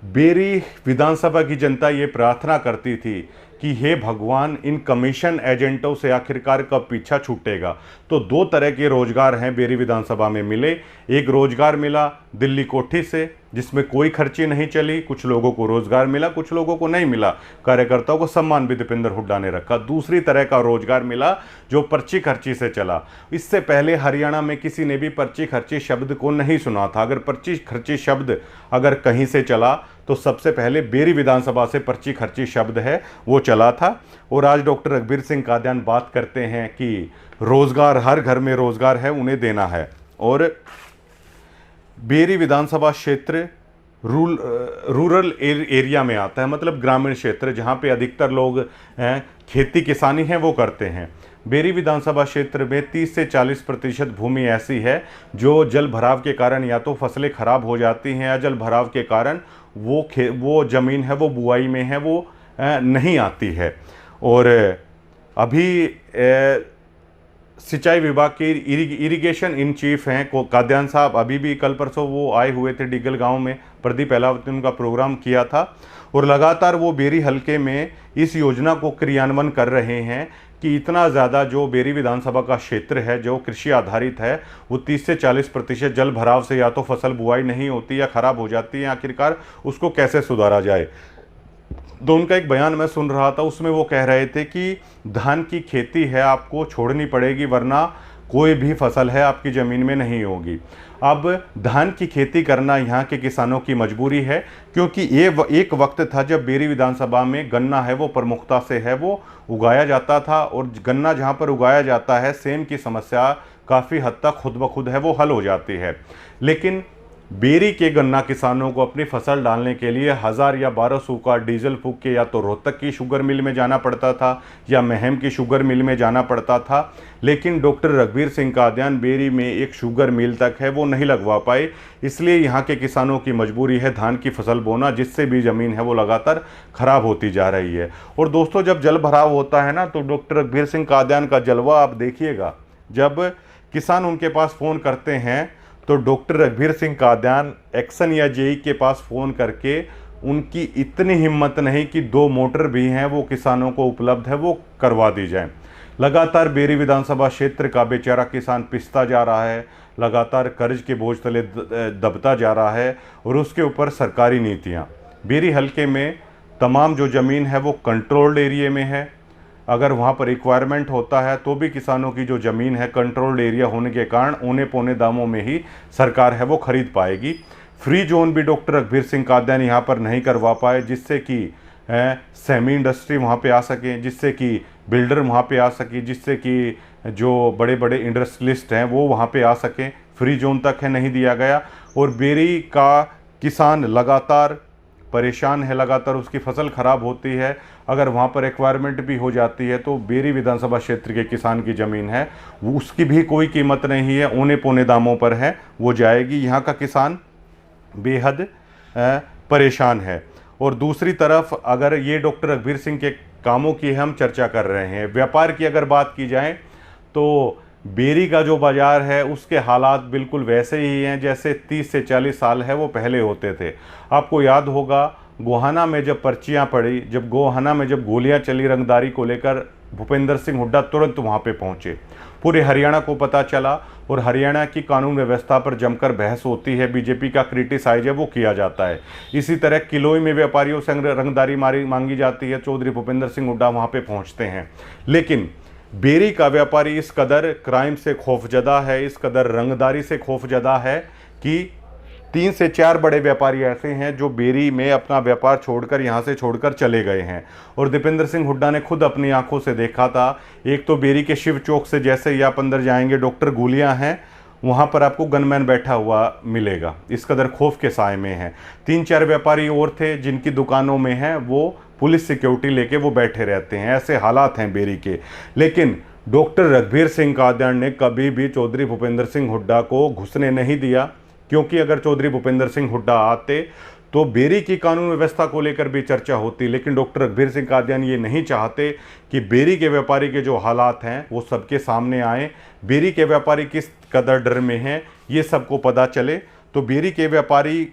बेरी विधानसभा की जनता ये प्रार्थना करती थी कि हे भगवान, इन कमीशन एजेंटों से आखिरकार कब पीछा छूटेगा। तो 2 तरह के रोजगार हैं बेरी विधानसभा में मिले। एक रोजगार मिला दिल्ली कोठी से, जिसमें कोई खर्ची नहीं चली, कुछ लोगों को रोजगार मिला, कुछ लोगों को नहीं मिला। कार्यकर्ताओं को सम्मान भी दीपेंद्र हुड्डा ने रखा। दूसरी तरह का रोजगार मिला जो पर्ची खर्ची से चला। इससे पहले हरियाणा में किसी ने भी पर्ची खर्ची शब्द को नहीं सुना था। अगर पर्ची खर्ची शब्द अगर कहीं से चला तो सबसे पहले बेरी विधानसभा से पर्ची खर्ची शब्द है वो चला था। और आज डॉक्टर रघुवीर सिंह कादियान बात करते हैं कि रोजगार, हर घर में रोजगार है, उन्हें देना है। और बेरी विधानसभा क्षेत्र रूरल एरिया में आता है, मतलब ग्रामीण क्षेत्र, जहाँ पे अधिकतर लोग खेती किसानी है वो करते हैं। बेरी विधानसभा क्षेत्र में 30 से 40% भूमि ऐसी है जो जल भराव के कारण या तो फसलें खराब हो जाती हैं, या जल भराव के कारण वो ज़मीन है वो बुआई में है वो नहीं आती है। और अभी सिंचाई विभाग के इरिगेशन इन चीफ हैं कादियान साहब, अभी भी कल परसों वो आए हुए थे डिगल गांव में। प्रदीप अहलावत ने उनका प्रोग्राम किया था, और लगातार वो बेरी हल्के में इस योजना को क्रियान्वयन कर रहे हैं कि इतना ज़्यादा जो बेरी विधानसभा का क्षेत्र है जो कृषि आधारित है, वो 30 से 40% जल भराव से या तो फसल बुआई नहीं होती या ख़राब हो जाती है। आखिरकार उसको कैसे सुधारा जाए। तो उनका एक बयान मैं सुन रहा था, उसमें वो कह रहे थे कि धान की खेती है आपको छोड़नी पड़ेगी, वरना कोई भी फसल है आपकी ज़मीन में नहीं होगी। अब धान की खेती करना यहाँ के किसानों की मजबूरी है, क्योंकि ये एक वक्त था जब बेरी विधानसभा में गन्ना है वो प्रमुखता से है वो उगाया जाता था। और गन्ना जहाँ पर उगाया जाता है, सेम की समस्या काफ़ी हद तक खुद ब खुद है वो हल हो जाती है। लेकिन बेरी के गन्ना किसानों को अपनी फसल डालने के लिए 1000 या 1200 का डीजल फूक के या तो रोहतक की शुगर मिल में जाना पड़ता था या महम की शुगर मिल में जाना पड़ता था। लेकिन डॉक्टर रघुवीर सिंह कादियान बेरी में एक शुगर मिल तक है वो नहीं लगवा पाए। इसलिए यहाँ के किसानों की मजबूरी है धान की फसल बोना, जिससे भी ज़मीन है वो लगातार ख़राब होती जा रही है। और दोस्तों, जब जल भराव होता है ना, तो डॉक्टर रघुवीर सिंह कादियान का जलवा आप देखिएगा। जब किसान उनके पास फ़ोन करते हैं तो डॉक्टर रघुवीर सिंह कादियान एक्शन या जेई के पास फ़ोन करके उनकी इतनी हिम्मत नहीं कि 2 मोटर भी हैं वो किसानों को उपलब्ध है वो करवा दी जाए। लगातार बेरी विधानसभा क्षेत्र का बेचारा किसान पिसता जा रहा है, लगातार कर्ज के बोझ तले दबता जा रहा है और उसके ऊपर सरकारी नीतियाँ। बेरी हलके में तमाम जो ज़मीन है वो कंट्रोल्ड एरिया में है। अगर वहाँ पर रिक्वायरमेंट होता है तो भी किसानों की जो ज़मीन है कंट्रोल्ड एरिया होने के कारण औने पौने दामों में ही सरकार है वो खरीद पाएगी। फ्री जोन भी डॉक्टर रघुवीर सिंह कादियान यहाँ पर नहीं करवा पाए, जिससे कि सेमी इंडस्ट्री वहाँ पे आ सके, जिससे कि बिल्डर वहाँ पे आ सके, जिससे कि जो बड़े बड़े इंडस्ट्रियलिस्ट हैं वो वहाँ पे आ सकें। फ्री जोन तक है नहीं दिया गया और बेरी का किसान लगातार परेशान है, लगातार उसकी फसल ख़राब होती है। अगर वहाँ पर रिक्वायरमेंट भी हो जाती है तो बेरी विधानसभा क्षेत्र के किसान की ज़मीन है वो उसकी भी कोई कीमत नहीं है, औने पौने दामों पर है वो जाएगी। यहाँ का किसान बेहद परेशान है। और दूसरी तरफ अगर ये डॉक्टर रघुवीर सिंह के कामों की हम चर्चा कर रहे हैं, व्यापार की अगर बात की जाए तो बेरी का जो बाज़ार है उसके हालात बिल्कुल वैसे ही हैं जैसे 30 से 40 साल है वो पहले होते थे। आपको याद होगा गोहाना में जब पर्चियां पड़ी, जब गोहाना में जब गोलियां चली रंगदारी को लेकर, भूपेंद्र सिंह हुड्डा तुरंत वहां पे पहुंचे। पूरे हरियाणा को पता चला और हरियाणा की कानून व्यवस्था पर जमकर बहस होती है, बीजेपी का क्रिटिसाइज है वो किया जाता है। इसी तरह किलोई में व्यापारियों से रंगदारी मांगी जाती है, चौधरी भूपेंद्र सिंह हुड्डा वहाँ पे पहुँचते हैं। लेकिन बेरी का व्यापारी इस कदर क्राइम से खौफजदा है, इस कदर रंगदारी से खौफजदा है कि 3 से 4 बड़े व्यापारी ऐसे हैं जो बेरी में अपना व्यापार छोड़कर यहाँ से छोड़कर चले गए हैं। और दीपेंद्र सिंह हुड्डा ने खुद अपनी आंखों से देखा था। एक तो बेरी के शिव चौक से जैसे ही आप अंदर जाएंगे डॉक्टर गुलियाँ हैं, वहाँ पर आपको गनमैन बैठा हुआ मिलेगा, इस कदर खौफ के साए में है। 3-4 व्यापारी और थे जिनकी दुकानों में है वो पुलिस सिक्योरिटी लेके वो बैठे रहते हैं। ऐसे हालात हैं बेरी के। लेकिन डॉक्टर रघुवीर सिंह कादियान ने कभी भी चौधरी भूपेंद्र सिंह हुड्डा को घुसने नहीं दिया, क्योंकि अगर चौधरी भूपेंद्र सिंह हुड्डा आते तो बेरी की कानून व्यवस्था को लेकर भी चर्चा होती। लेकिन डॉक्टर रघुवीर सिंह कादियान ये नहीं चाहते कि बेरी के व्यापारी के जो हालात हैं वो सबके सामने आए, बेरी के व्यापारी किस कदर डर में हैं ये सबको पता चले। तो बेरी के व्यापारी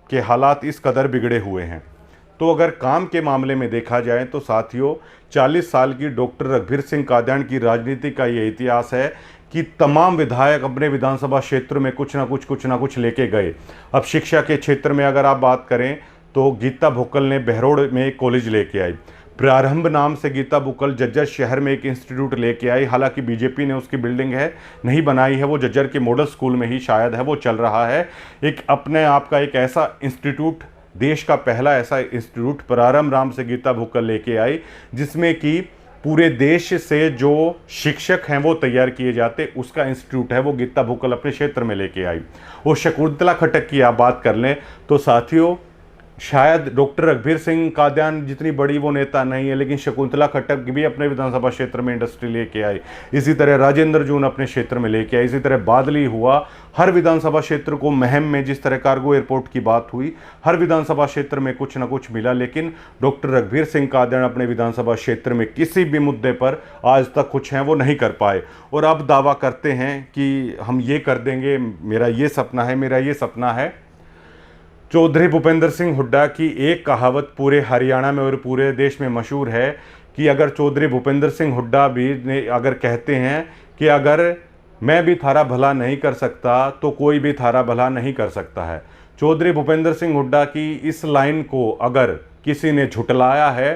के हालात इस कदर बिगड़े हुए हैं। तो अगर काम के मामले में देखा जाए तो साथियों 40 साल की डॉक्टर रघुवीर सिंह कादियान की राजनीति का ये इतिहास है कि तमाम विधायक अपने विधानसभा क्षेत्र में कुछ ना कुछ लेके गए। अब शिक्षा के क्षेत्र में अगर आप बात करें तो गीता भुक्कल ने बहरोड़ में एक कॉलेज लेके आई। प्रारंभ नाम से गीता भुक्कल जज्जर शहर में एक इंस्टीट्यूट लेके आई। हालांकि बीजेपी ने उसकी बिल्डिंग है नहीं बनाई है, वो जज्जर के मॉडल स्कूल में ही शायद है वो चल रहा है। एक अपने आप का एक ऐसा इंस्टीट्यूट, देश का पहला ऐसा इंस्टीट्यूट प्रारंभ नाम से गीता भुक्कल लेके आई, जिसमें कि पूरे देश से जो शिक्षक हैं वो तैयार किए जाते, उसका इंस्टीट्यूट है वो गीता भुक्कल अपने क्षेत्र में लेके आई। और शकुंतला खट्टक की आप बात कर लें तो साथियों शायद डॉक्टर रघुवीर सिंह कादियान जितनी बड़ी वो नेता नहीं है, लेकिन शकुंतला खट्टक भी अपने विधानसभा क्षेत्र में इंडस्ट्री लेके आई। इसी तरह राजेंद्र जून अपने क्षेत्र में लेके आई। इसी तरह बादली हुआ। हर विधानसभा क्षेत्र को महम में जिस तरह कार्गो एयरपोर्ट की बात हुई, हर विधानसभा क्षेत्र में कुछ ना कुछ मिला। लेकिन डॉक्टर रघुवीर सिंह कादियान अपने विधानसभा क्षेत्र में किसी भी मुद्दे पर आज तक कुछ है वो नहीं कर पाए। और अब दावा करते हैं कि हम ये कर देंगे, मेरा ये सपना है, मेरा ये सपना है। चौधरी भूपेंद्र सिंह हुड्डा की एक कहावत पूरे हरियाणा में और पूरे देश में मशहूर है कि अगर चौधरी भूपेंद्र सिंह हुड्डा भी ने अगर कहते हैं कि अगर मैं भी थारा भला नहीं कर सकता तो कोई भी थारा भला नहीं कर सकता है। चौधरी भूपेंद्र सिंह हुड्डा की इस लाइन को अगर किसी ने झुटलाया है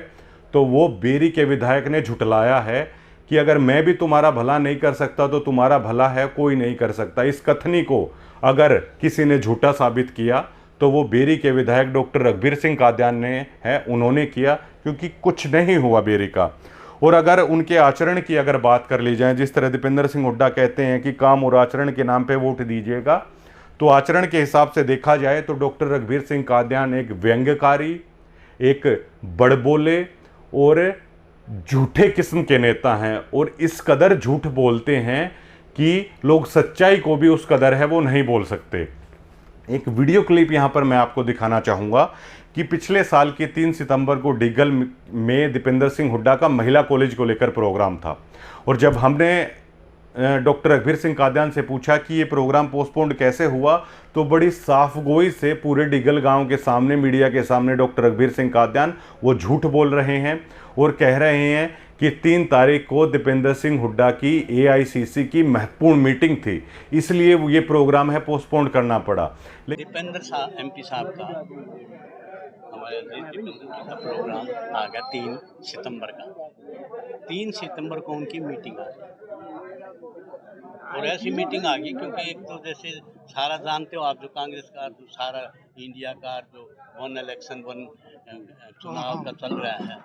तो वो बेरी के विधायक ने झुटलाया है कि अगर मैं भी तुम्हारा भला नहीं कर सकता तो तुम्हारा भला है कोई नहीं कर सकता। इस कथनी को अगर किसी ने झूठा साबित किया तो वो बेरी के विधायक डॉक्टर रघुवीर सिंह कादियान ने है, उन्होंने किया, क्योंकि कुछ नहीं हुआ बेरी का। और अगर उनके आचरण की अगर बात कर ली जाए, जिस तरह दीपेंद्र सिंह हुड्डा कहते हैं कि काम और आचरण के नाम पे वोट दीजिएगा, तो आचरण के हिसाब से देखा जाए तो डॉक्टर रघुवीर सिंह कादियान एक व्यंग्यकारी, एक बड़बोले और झूठे किस्म के नेता हैं। और इस कदर झूठ बोलते हैं कि लोग सच्चाई को भी उस कदर है वो नहीं बोल सकते। एक वीडियो क्लिप यहाँ पर मैं आपको दिखाना चाहूँगा कि पिछले साल की 3 सितंबर को डिगल में दीपेंद्र सिंह हुड्डा का महिला कॉलेज को लेकर प्रोग्राम था। और जब हमने डॉक्टर रघुवीर सिंह कादियान से पूछा कि ये प्रोग्राम पोस्टपोन्ड कैसे हुआ, तो बड़ी साफ गोई से पूरे डिगल गांव के सामने, मीडिया के सामने डॉक्टर रघुवीर सिंह कादियान वो झूठ बोल रहे हैं। और कह रहे हैं कि 3 तारीख को दीपेंद्र सिंह हुड्डा की एआईसीसी की महत्वपूर्ण मीटिंग थी, इसलिए ये प्रोग्राम है पोस्टपोन करना पड़ा। दीपेंद्र साहब एमपी साहब का, हमारे दीपेंद्र जी का प्रोग्राम आ गया 3 सितंबर का। 3 सितंबर को उनकी मीटिंग आ गई, और ऐसी मीटिंग आ गई क्योंकि एक तो जैसे सारा जानते हो आप, जो कांग्रेस का जो सारा इंडिया का जो वन इलेक्शन वन चुनाव का चल रहा है,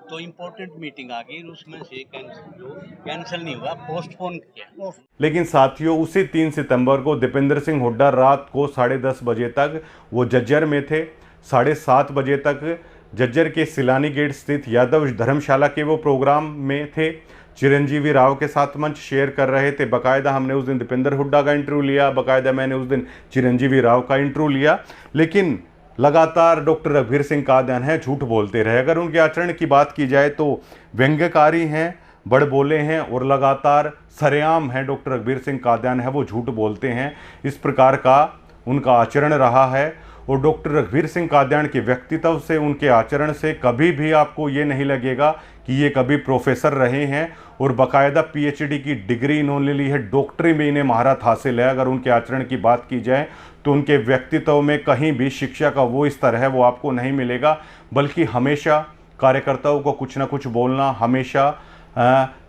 तो इम्पोर्टेंट मीटिंग आ गई, उसमें से कैंसिल नहीं हुआ, पोस्टपोन किया। लेकिन साथियों, उसी 3 सितंबर को दीपेंद्र सिंह हुड्डा रात को 10:30 बजे तक वो झज्जर में थे। 7:30 बजे तक झज्जर के सिलानी गेट स्थित यादव धर्मशाला के वो प्रोग्राम में थे। चिरंजीवी राव के साथ मंच शेयर कर रहे थे। बाकायदा हमने उस दिन दीपेंद्र हुड्डा का इंटरव्यू लिया, बाकायदा मैंने उस दिन चिरंजीवी राव का इंटरव्यू लिया। लेकिन लगातार डॉक्टर रघुवीर सिंह कादियान हैं, झूठ बोलते रहे। अगर उनके आचरण की बात की जाए तो व्यंग्यकारी हैं, बड़बोले हैं और लगातार सरेआम हैं। डॉक्टर रघुवीर सिंह कादियान है वो झूठ बोलते हैं, इस प्रकार का उनका आचरण रहा है। और डॉक्टर रघुवीर सिंह कादियान के व्यक्तित्व से, उनके आचरण से कभी भी आपको ये नहीं लगेगा कि ये कभी प्रोफेसर रहे हैं, और बाकायदा पीएचडी की डिग्री इन्होंने ली है, डॉक्टरी में इन्हें महारत हासिल है। अगर उनके आचरण की बात की जाए तो उनके व्यक्तित्व में कहीं भी शिक्षा का वो स्तर है वो आपको नहीं मिलेगा, बल्कि हमेशा कार्यकर्ताओं को कुछ ना कुछ बोलना, हमेशा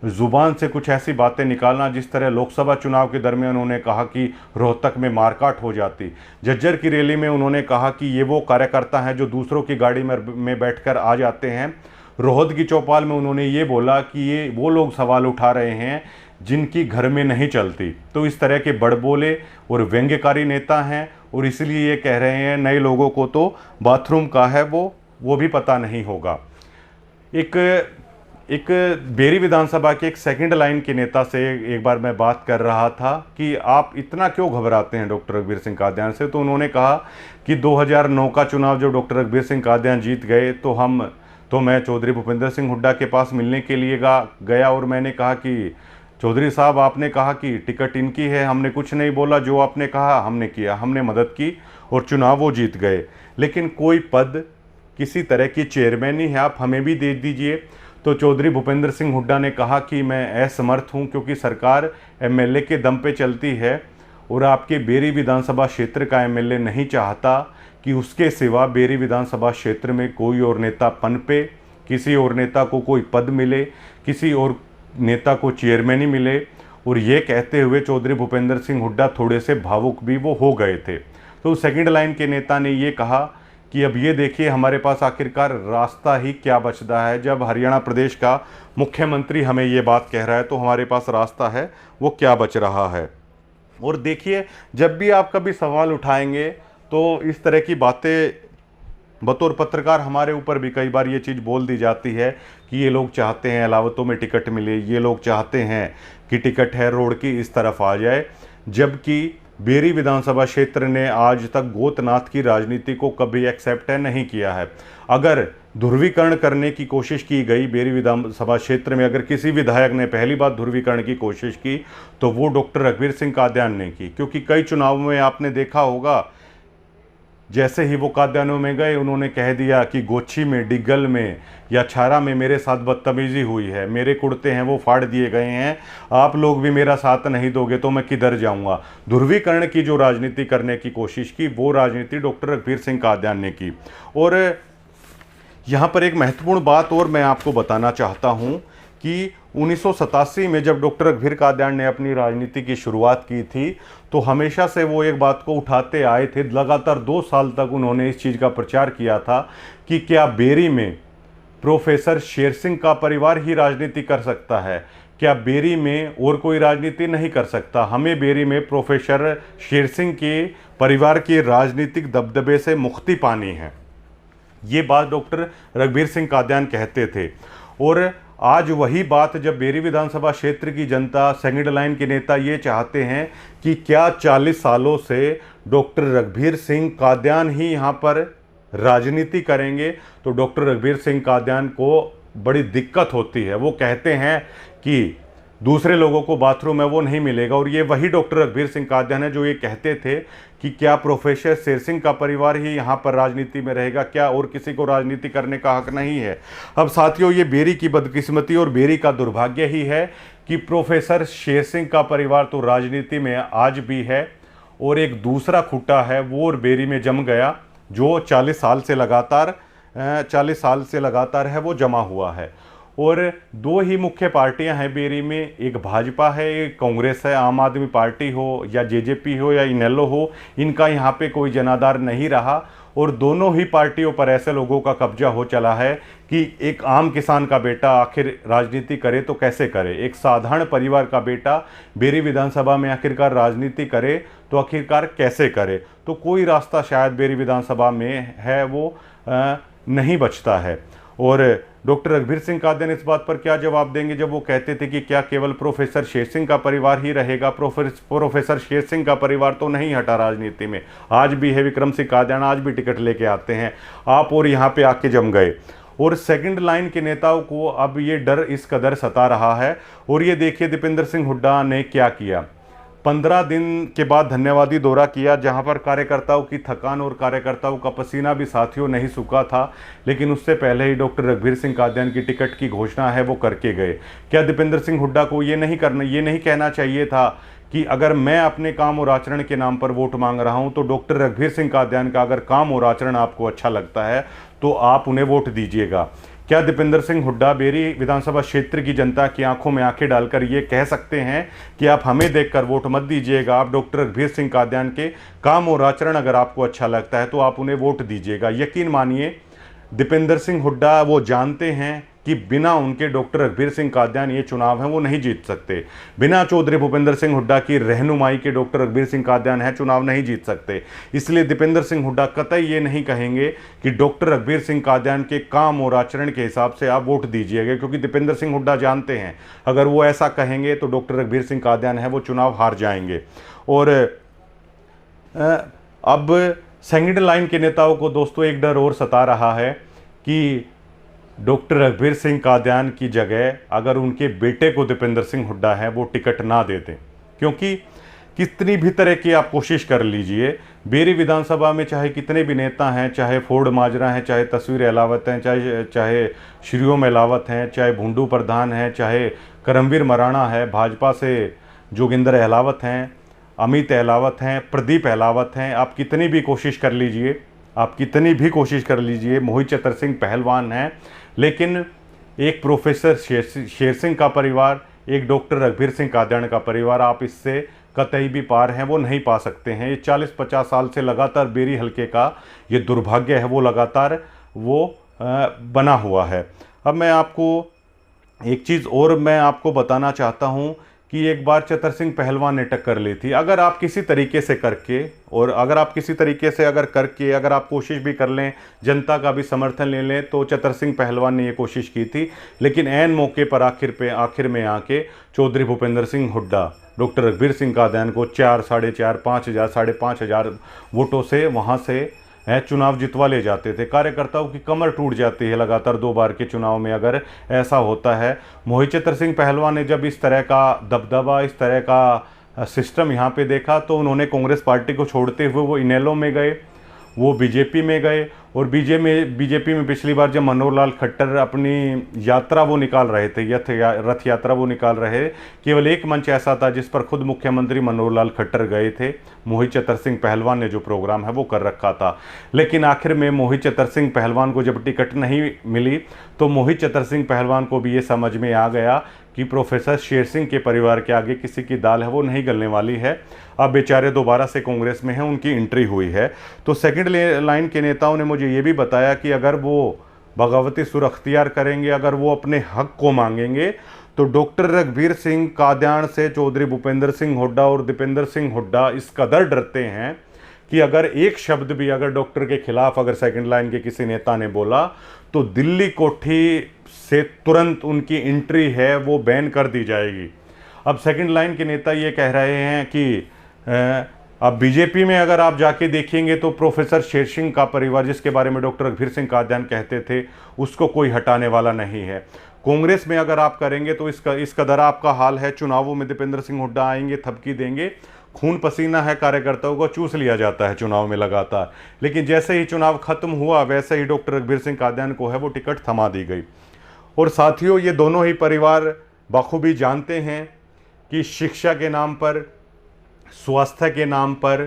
ज़ुबान से कुछ ऐसी बातें निकालना, जिस तरह लोकसभा चुनाव के दरमियान उन्होंने कहा कि रोहतक में मारकाट हो जाती। झज्जर की रैली में उन्होंने कहा कि ये वो कार्यकर्ता हैं जो दूसरों की गाड़ी में बैठकर आ जाते हैं। रोहतक की चौपाल में उन्होंने ये बोला कि ये वो लोग सवाल उठा रहे हैं जिनकी घर में नहीं चलती। तो इस तरह के बड़बोले और व्यंग्यकारी नेता हैं, और इसलिए ये कह रहे हैं नए लोगों को तो बाथरूम का है वो भी पता नहीं होगा। एक बेरी विधानसभा के एक सेकंड लाइन के नेता से एक बार मैं बात कर रहा था कि आप इतना क्यों घबराते हैं डॉक्टर रघुवीर सिंह कादियान से, तो उन्होंने कहा कि 2009 का चुनाव जब डॉक्टर रघुवीर सिंह कादियान जीत गए तो मैं चौधरी भूपेंद्र सिंह हुड्डा के पास मिलने के लिए गया, और मैंने कहा कि चौधरी साहब, आपने कहा कि टिकट इनकी है, हमने कुछ नहीं बोला, जो आपने कहा हमने किया, हमने मदद की और चुनाव वो जीत गए, लेकिन कोई पद, किसी तरह की चेयरमैनी है आप हमें भी दे दीजिए। तो चौधरी भूपेंद्र सिंह हुड्डा ने कहा कि मैं असमर्थ हूं, क्योंकि सरकार एमएलए के दम पे चलती है, और आपके बेरी विधानसभा क्षेत्र का एमएलए नहीं चाहता कि उसके सिवा बेरी विधानसभा क्षेत्र में कोई और नेता पनपे, किसी और नेता को कोई पद मिले, किसी और नेता को चेयरमैनी मिले। और ये कहते हुए चौधरी भूपेंद्र सिंह हुड्डा थोड़े से भावुक भी वो हो गए थे। तो सेकंड लाइन के नेता ने ये कहा कि अब ये देखिए हमारे पास आखिरकार रास्ता ही क्या बचता है। जब हरियाणा प्रदेश का मुख्यमंत्री हमें ये बात कह रहा है तो हमारे पास रास्ता है वो क्या बच रहा है। और देखिए, जब भी आप कभी सवाल उठाएंगे तो इस तरह की बातें बतौर पत्रकार हमारे ऊपर भी कई बार ये चीज़ बोल दी जाती है कि ये लोग चाहते हैं अलावतों में टिकट मिले, ये लोग चाहते हैं कि टिकट है रोड की इस तरफ आ जाए, जबकि बेरी विधानसभा क्षेत्र ने आज तक गोतनाथ की राजनीति को कभी एक्सेप्ट नहीं किया है। अगर ध्रुवीकरण करने की कोशिश की गई बेरी विधानसभा क्षेत्र में, अगर किसी विधायक ने पहली बार ध्रुवीकरण की कोशिश की तो वो डॉक्टर रघुवीर सिंह कादियान ने की, क्योंकि कई चुनावों में आपने देखा होगा जैसे ही वो कादियानों में गए उन्होंने कह दिया कि गोची में, डिग्गल में या छारा में मेरे साथ बदतमीजी हुई है, मेरे कुर्ते हैं वो फाड़ दिए गए हैं, आप लोग भी मेरा साथ नहीं दोगे तो मैं किधर जाऊंगा। ध्रुवीकरण की जो राजनीति करने की कोशिश की वो राजनीति डॉक्टर रघुवीर सिंह कादियान ने की। और यहाँ पर एक महत्वपूर्ण बात और मैं आपको बताना चाहता हूँ कि 1987 में जब डॉक्टर रघुवीर कादियान ने अपनी राजनीति की शुरुआत की थी तो हमेशा से वो एक बात को उठाते आए थे। लगातार 2 साल तक उन्होंने इस चीज़ का प्रचार किया था कि क्या बेरी में प्रोफेसर शेर सिंह का परिवार ही राजनीति कर सकता है, क्या बेरी में और कोई राजनीति नहीं कर सकता। हमें बेरी में प्रोफेसर शेर सिंह के परिवार के राजनीतिक दबदबे से मुक्ति पानी है। ये बात डॉक्टर रघुवीर सिंह कादियान कहते थे। और आज वही बात जब बेरी विधानसभा क्षेत्र की जनता, सेकंड लाइन के नेता ये चाहते हैं कि क्या 40 सालों से डॉक्टर रघुवीर सिंह कादियान ही यहाँ पर राजनीति करेंगे, तो डॉक्टर रघुवीर सिंह कादियान को बड़ी दिक्कत होती है। वो कहते हैं कि दूसरे लोगों को बाथरूम में वो नहीं मिलेगा। और ये वही डॉक्टर रघुवीर सिंह कादियान है जो ये कहते थे कि क्या प्रोफेसर शेर सिंह का परिवार ही यहाँ पर राजनीति में रहेगा, क्या और किसी को राजनीति करने का हक नहीं है। अब साथियों, ये बेरी की बदकिस्मती और बेरी का दुर्भाग्य ही है कि प्रोफेसर शेर सिंह का परिवार तो राजनीति में आज भी है और एक दूसरा खुट्टा है वो और बेरी में जम गया, जो 40 साल से लगातार है वो जमा हुआ है। और दो ही मुख्य पार्टियां हैं बेरी में, एक भाजपा है, एक कांग्रेस है। आम आदमी पार्टी हो या जेजेपी हो या इनेलो हो, इनका यहाँ पे कोई जनाधार नहीं रहा और दोनों ही पार्टियों पर ऐसे लोगों का कब्जा हो चला है कि एक आम किसान का बेटा आखिर राजनीति करे तो कैसे करे, एक साधारण परिवार का बेटा बेरी विधानसभा में आखिरकार राजनीति करे तो आखिरकार कैसे करे। तो कोई रास्ता शायद बेरी विधानसभा में है वो नहीं बचता है। और डॉक्टर रघुवीर सिंह कादियान इस बात पर क्या जवाब देंगे जब वो कहते थे कि क्या केवल प्रोफेसर शेर सिंह का परिवार ही रहेगा। प्रोफेसर शेर सिंह का परिवार तो नहीं हटा राजनीति में, आज भी है। विक्रम सिंह कादियान आज भी टिकट लेके आते हैं, आप और यहाँ पे आके जम गए। और सेकंड लाइन के नेताओं को अब ये डर इस कदर सता रहा है। और ये देखिए दीपेंद्र सिंह हुड्डा ने क्या किया, 15 दिन के बाद धन्यवादी दौरा किया, जहां पर कार्यकर्ताओं की थकान और कार्यकर्ताओं का पसीना भी साथियों नहीं सूखा था। लेकिन उससे पहले ही डॉक्टर रघुवीर सिंह कादियान की टिकट की घोषणा है वो करके गए। क्या दीपेंद्र सिंह हुड्डा को ये नहीं कहना चाहिए था कि अगर मैं अपने काम और आचरण के नाम पर वोट मांग रहा हूं तो डॉक्टर रघुवीर सिंह कादियान का अगर काम और आचरण आपको अच्छा लगता है तो आप उन्हें वोट दीजिएगा। क्या दीपेंद्र सिंह हुड्डा बेरी विधानसभा क्षेत्र की जनता की आंखों में आंखें डालकर ये कह सकते हैं कि आप हमें देखकर वोट मत दीजिएगा, आप डॉक्टर रघुवीर सिंह कादियान के काम और आचरण अगर आपको अच्छा लगता है तो आप उन्हें वोट दीजिएगा। यकीन मानिए दीपेंद्र सिंह हुड्डा वो जानते हैं कि बिना उनके डॉक्टर रघुवीर सिंह कादियान ये चुनाव है वो नहीं जीत सकते। बिना चौधरी भूपेंद्र सिंह हुड्डा की रहनुमाई के डॉक्टर रघुवीर सिंह कादियान है चुनाव नहीं जीत सकते। इसलिए दीपेंद्र सिंह हुड्डा कतई ये नहीं कहेंगे कि डॉक्टर रघुवीर सिंह कादियान के काम और आचरण के हिसाब से आप वोट दीजिएगा, क्योंकि दीपेंद्र सिंह हुड्डा जानते हैं अगर वो ऐसा कहेंगे तो डॉक्टर रघुवीर सिंह कादियान है वो चुनाव हार जाएंगे। और अब सेकंड लाइन के नेताओं को दोस्तों एक डर और सता रहा है कि डॉक्टर रघुवीर सिंह कादियान की जगह अगर उनके बेटे को दीपेंद्र सिंह हुड्डा है वो टिकट ना दे दें। क्योंकि कितनी भी तरह की आप कोशिश कर लीजिए, बेरी विधानसभा में चाहे कितने भी नेता हैं, चाहे फोर्ड माजरा हैं, चाहे तस्वीर अहलावत हैं, चाहे श्रीओम अहलावत हैं, चाहे भुंडू प्रधान हैं, चाहे करमवीर मराणा है, भाजपा से जोगिंदर अहलावत हैं, अमित अहलावत हैं, प्रदीप अहलावत हैं, आप कितनी भी कोशिश कर लीजिए, मोहित चतर सिंह पहलवान हैं, लेकिन एक प्रोफेसर शेर सिंह का परिवार, एक डॉक्टर रघुवीर सिंह कादियान का परिवार, आप इससे कतई भी पार हैं वो नहीं पा सकते हैं। ये 40-50 साल से लगातार बेरी हलके का ये दुर्भाग्य है वो लगातार वो बना हुआ है। अब मैं आपको एक चीज़ और मैं आपको बताना चाहता हूँ कि एक बार चतर सिंह पहलवान ने टक्कर ली थी। अगर आप किसी तरीके से करके अगर आप कोशिश भी कर लें, जनता का भी समर्थन ले लें, तो चतर सिंह पहलवान ने ये कोशिश की थी। लेकिन ऐन मौके पर आखिर में आके चौधरी भूपेंद्र सिंह हुड्डा डॉक्टर रघुवीर सिंह कादियान को 4, 4.5, 5,000, 5,500 वोटों से वहाँ से चुनाव जितवा ले जाते थे। कार्यकर्ताओं की कमर टूट जाती है लगातार 2 बार के चुनाव में अगर ऐसा होता है। मोहित चतर सिंह पहलवान ने जब इस तरह का दबदबा, इस तरह का सिस्टम यहाँ पे देखा तो उन्होंने कांग्रेस पार्टी को छोड़ते हुए वो इनेलो में गए, वो बीजेपी में गए। और बीजेपी में पिछली बार जब मनोहर लाल खट्टर अपनी यात्रा वो निकाल रहे थे, रथ यात्रा वो निकाल रहे, केवल एक मंच ऐसा था जिस पर खुद मुख्यमंत्री मनोहर लाल खट्टर गए थे। मोहित चतर सिंह पहलवान ने जो प्रोग्राम है वो कर रखा था। लेकिन आखिर में मोहित चतर सिंह पहलवान को जब टिकट नहीं मिली तो मोहित चतर सिंह पहलवान को भी ये समझ में आ गया कि प्रोफेसर शेर सिंह के परिवार के आगे किसी की दाल है वो नहीं गलने वाली है। अब बेचारे दोबारा से कांग्रेस में हैं, उनकी एंट्री हुई है। तो सेकंड लाइन के नेताओं ने मुझे ये भी बताया कि अगर वो बगावती सुर अख्तियार करेंगे, अगर वो अपने हक को मांगेंगे, तो डॉक्टर रघुवीर सिंह कादियान से चौधरी भूपेंद्र सिंह हुड्डा और दीपेंद्र सिंह हुड्डा इस कदर डरते हैं कि अगर एक शब्द भी अगर डॉक्टर के खिलाफ अगर सेकंड लाइन के किसी नेता ने बोला तो दिल्ली कोठी से तुरंत उनकी एंट्री है वो बैन कर दी जाएगी। अब सेकंड लाइन के नेता ये कह रहे हैं कि अब बीजेपी में अगर आप जाके देखेंगे तो प्रोफेसर शेर सिंह का परिवार, जिसके बारे में डॉक्टर रघुवीर सिंह कादियान कहते थे, उसको कोई हटाने वाला नहीं है। कांग्रेस में अगर आप करेंगे तो इस कदर आपका हाल है, चुनावों में दीपेंद्र सिंह हुड्डा आएंगे, थपकी देंगे, खून पसीना है कार्यकर्ताओं को, चूस लिया जाता है चुनाव में लगातार। लेकिन जैसे ही चुनाव खत्म हुआ वैसे ही डॉक्टर रघुवीर सिंह कादियान को है वो टिकट थमा दी गई। और साथियों, ये दोनों ही परिवार बखूबी जानते हैं कि शिक्षा के नाम पर, स्वास्थ्य के नाम पर,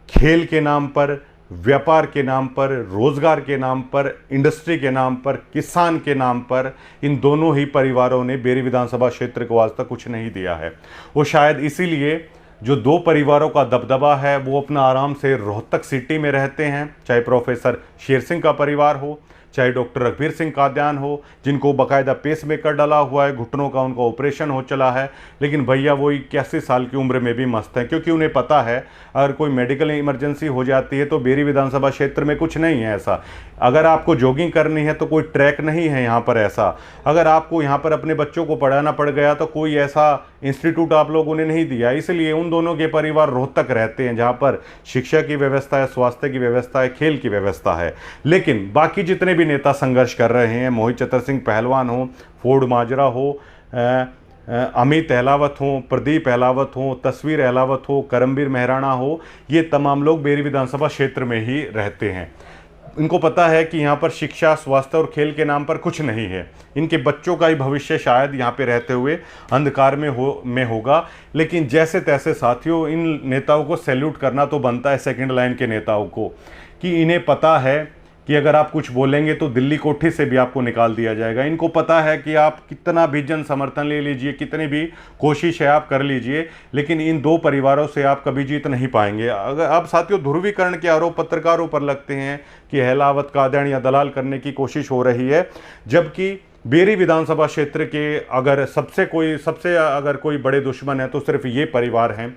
खेल के नाम पर, व्यापार के नाम पर, रोजगार के नाम पर, इंडस्ट्री के नाम पर, किसान के नाम पर, इन दोनों ही परिवारों ने बेरी विधानसभा क्षेत्र को आज तक कुछ नहीं दिया है। वो शायद इसीलिए जो दो परिवारों का दबदबा है वो अपना आराम से रोहतक सिटी में रहते हैं, चाहे प्रोफेसर शेर सिंह का परिवार हो, चाहे डॉक्टर रघुवीर सिंह कादियान हो, जिनको बाकायदा पेस मेकर डाला हुआ है, घुटनों का उनका ऑपरेशन हो चला है, लेकिन भैया वो 81 साल की उम्र में भी मस्त हैं, क्योंकि उन्हें पता है अगर कोई मेडिकल इमरजेंसी हो जाती है तो बेरी विधानसभा क्षेत्र में कुछ नहीं है ऐसा। अगर आपको जॉगिंग करनी है तो कोई ट्रैक नहीं है यहाँ पर ऐसा। अगर आपको यहाँ पर अपने बच्चों को पढ़ाना पड़ गया तो कोई ऐसा इंस्टीट्यूट आप लोगों ने नहीं दिया। इसलिए उन दोनों के परिवार रोहतक रहते हैं, जहाँ पर शिक्षा की व्यवस्था है, स्वास्थ्य की व्यवस्था है, खेल की व्यवस्था है। लेकिन बाकी जितने भी नेता संघर्ष कर रहे हैं, मोहित चतर सिंह पहलवान हो, फोर्ड माजरा हो, अमित अहलावत हो, प्रदीप अहलावत हो, तस्वीर अहलावत हो, करमबीर मेहराणा हो, ये तमाम लोग बेरी विधानसभा क्षेत्र में ही रहते हैं। इनको पता है कि यहाँ पर शिक्षा, स्वास्थ्य और खेल के नाम पर कुछ नहीं है। इनके बच्चों का ही भविष्य शायद यहाँ पे रहते हुए अंधकार में होगा। लेकिन जैसे तैसे साथियों, इन नेताओं को सैल्यूट करना तो बनता है, सेकंड लाइन के नेताओं को, कि इन्हें पता है कि अगर आप कुछ बोलेंगे तो दिल्ली कोठी से भी आपको निकाल दिया जाएगा। इनको पता है कि आप कितना भी जन समर्थन ले लीजिए, कितनी भी कोशिश है आप कर लीजिए, लेकिन इन दो परिवारों से आप कभी जीत नहीं पाएंगे। अगर अब साथियों ध्रुवीकरण के आरोप पत्रकारों पर लगते हैं कि अहलावत कादियान या दलाल करने की कोशिश हो रही है, जबकि बेरी विधानसभा क्षेत्र के अगर सबसे अगर कोई बड़े दुश्मन है तो सिर्फ ये परिवार हैं।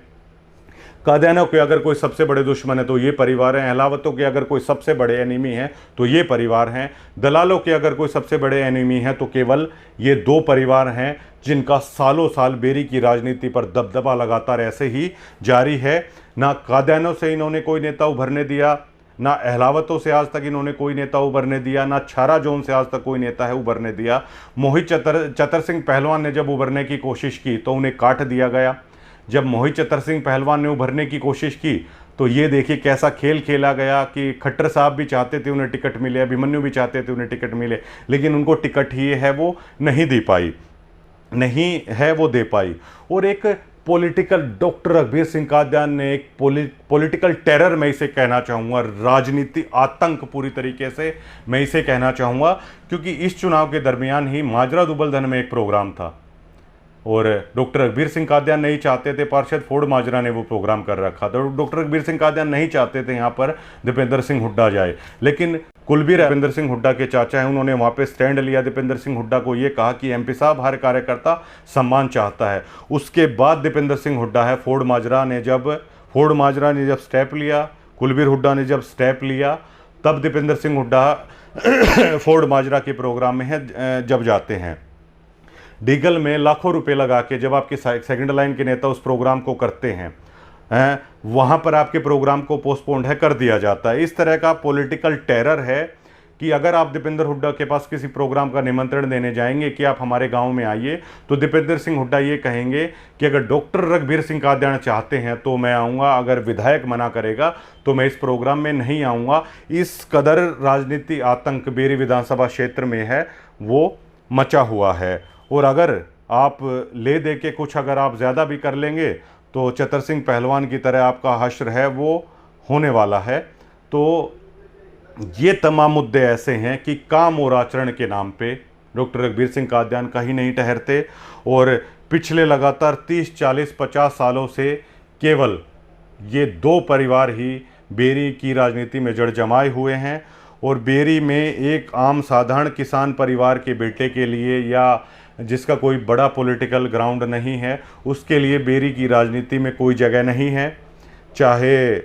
कादियानों के अगर कोई सबसे बड़े दुश्मन है तो ये परिवार हैं। अहलावतों के अगर कोई सबसे बड़े एनिमी हैं तो ये परिवार हैं। दलालों के अगर कोई सबसे बड़े एनिमी हैं तो केवल ये दो परिवार हैं, जिनका सालों साल बेरी की राजनीति पर दबदबा लगातार ऐसे ही जारी है। ना कादियानों से इन्होंने कोई नेता उभरने दिया, ना अहलावतों से आज तक इन्होंने कोई नेता उभरने दिया, ना छारा जोन से आज तक कोई नेता है उभरने दिया। मोहित चतर सिंह पहलवान ने जब उभरने की कोशिश की तो उन्हें काट दिया गया। जब मोहित चतर सिंह पहलवान ने उभरने की कोशिश की तो ये देखिए कैसा खेल खेला गया कि खट्टर साहब भी चाहते थे उन्हें टिकट मिले, अभिमन्यु भी चाहते थे उन्हें टिकट मिले, लेकिन उनको टिकट ही है वो नहीं दे पाई। और एक पॉलिटिकल डॉक्टर रघुवीर सिंह कादियान ने एक पॉलिटिकल टेरर, मैं इसे कहना चाहूँगा, राजनीति आतंक पूरी तरीके से मैं इसे कहना चाहूँगा, क्योंकि इस चुनाव के दरमियान ही माजरा दुबलधन में एक प्रोग्राम था और डॉक्टर रघुवीर सिंह कादियान नहीं चाहते थे, पार्षद फोर्ड माजरा ने वो प्रोग्राम कर रखा था। डॉक्टर रघुवीर सिंह कादियान नहीं चाहते थे यहाँ पर दीपेंद्र सिंह हुड्डा जाए, लेकिन कुलबीर दीपेंद्र सिंह हुड्डा के चाचा हैं, उन्होंने वहाँ पे स्टैंड लिया। दीपेंद्र सिंह हुड्डा को ये कहा कि एमपी साहब हर कार्यकर्ता सम्मान चाहता है। उसके बाद दीपेंद्र सिंह हुड्डा है, फोर्ड माजरा ने जब स्टेप लिया, कुलबीर हुड्डा ने जब स्टेप लिया, तब दीपेंद्र सिंह हुड्डा फोर्ड माजरा के प्रोग्राम में है जब जाते हैं। डीगल में लाखों रुपए लगा के जब आपके सेकंड लाइन के नेता उस प्रोग्राम को करते हैं, वहाँ पर आपके प्रोग्राम को पोस्टपोन्ड है कर दिया जाता है। इस तरह का पॉलिटिकल टेरर है कि अगर आप दीपेंद्र हुड्डा के पास किसी प्रोग्राम का निमंत्रण देने जाएंगे कि आप हमारे गांव में आइए, तो दीपेंद्र सिंह हुड्डा ये कहेंगे कि अगर डॉक्टर रघुवीर सिंह कादियान चाहते हैं तो मैं आऊँगा, अगर विधायक मना करेगा तो मैं इस प्रोग्राम में नहीं आऊँगा। इस कदर राजनीति आतंक बेरी विधानसभा क्षेत्र में है, वो मचा हुआ है। और अगर आप ले दे के कुछ अगर आप ज़्यादा भी कर लेंगे तो चतर सिंह पहलवान की तरह आपका हश्र है वो होने वाला है। तो ये तमाम मुद्दे ऐसे हैं कि काम और आचरण के नाम पे डॉक्टर रघुवीर सिंह कादियान कहीं नहीं ठहरते और पिछले लगातार 30, 40, 50 सालों से केवल ये दो परिवार ही बेरी की राजनीति में जड़ जमाए हुए हैं। और बेरी में एक आम साधारण किसान परिवार के बेटे के लिए या जिसका कोई बड़ा पॉलिटिकल ग्राउंड नहीं है, उसके लिए बेरी की राजनीति में कोई जगह नहीं है। चाहे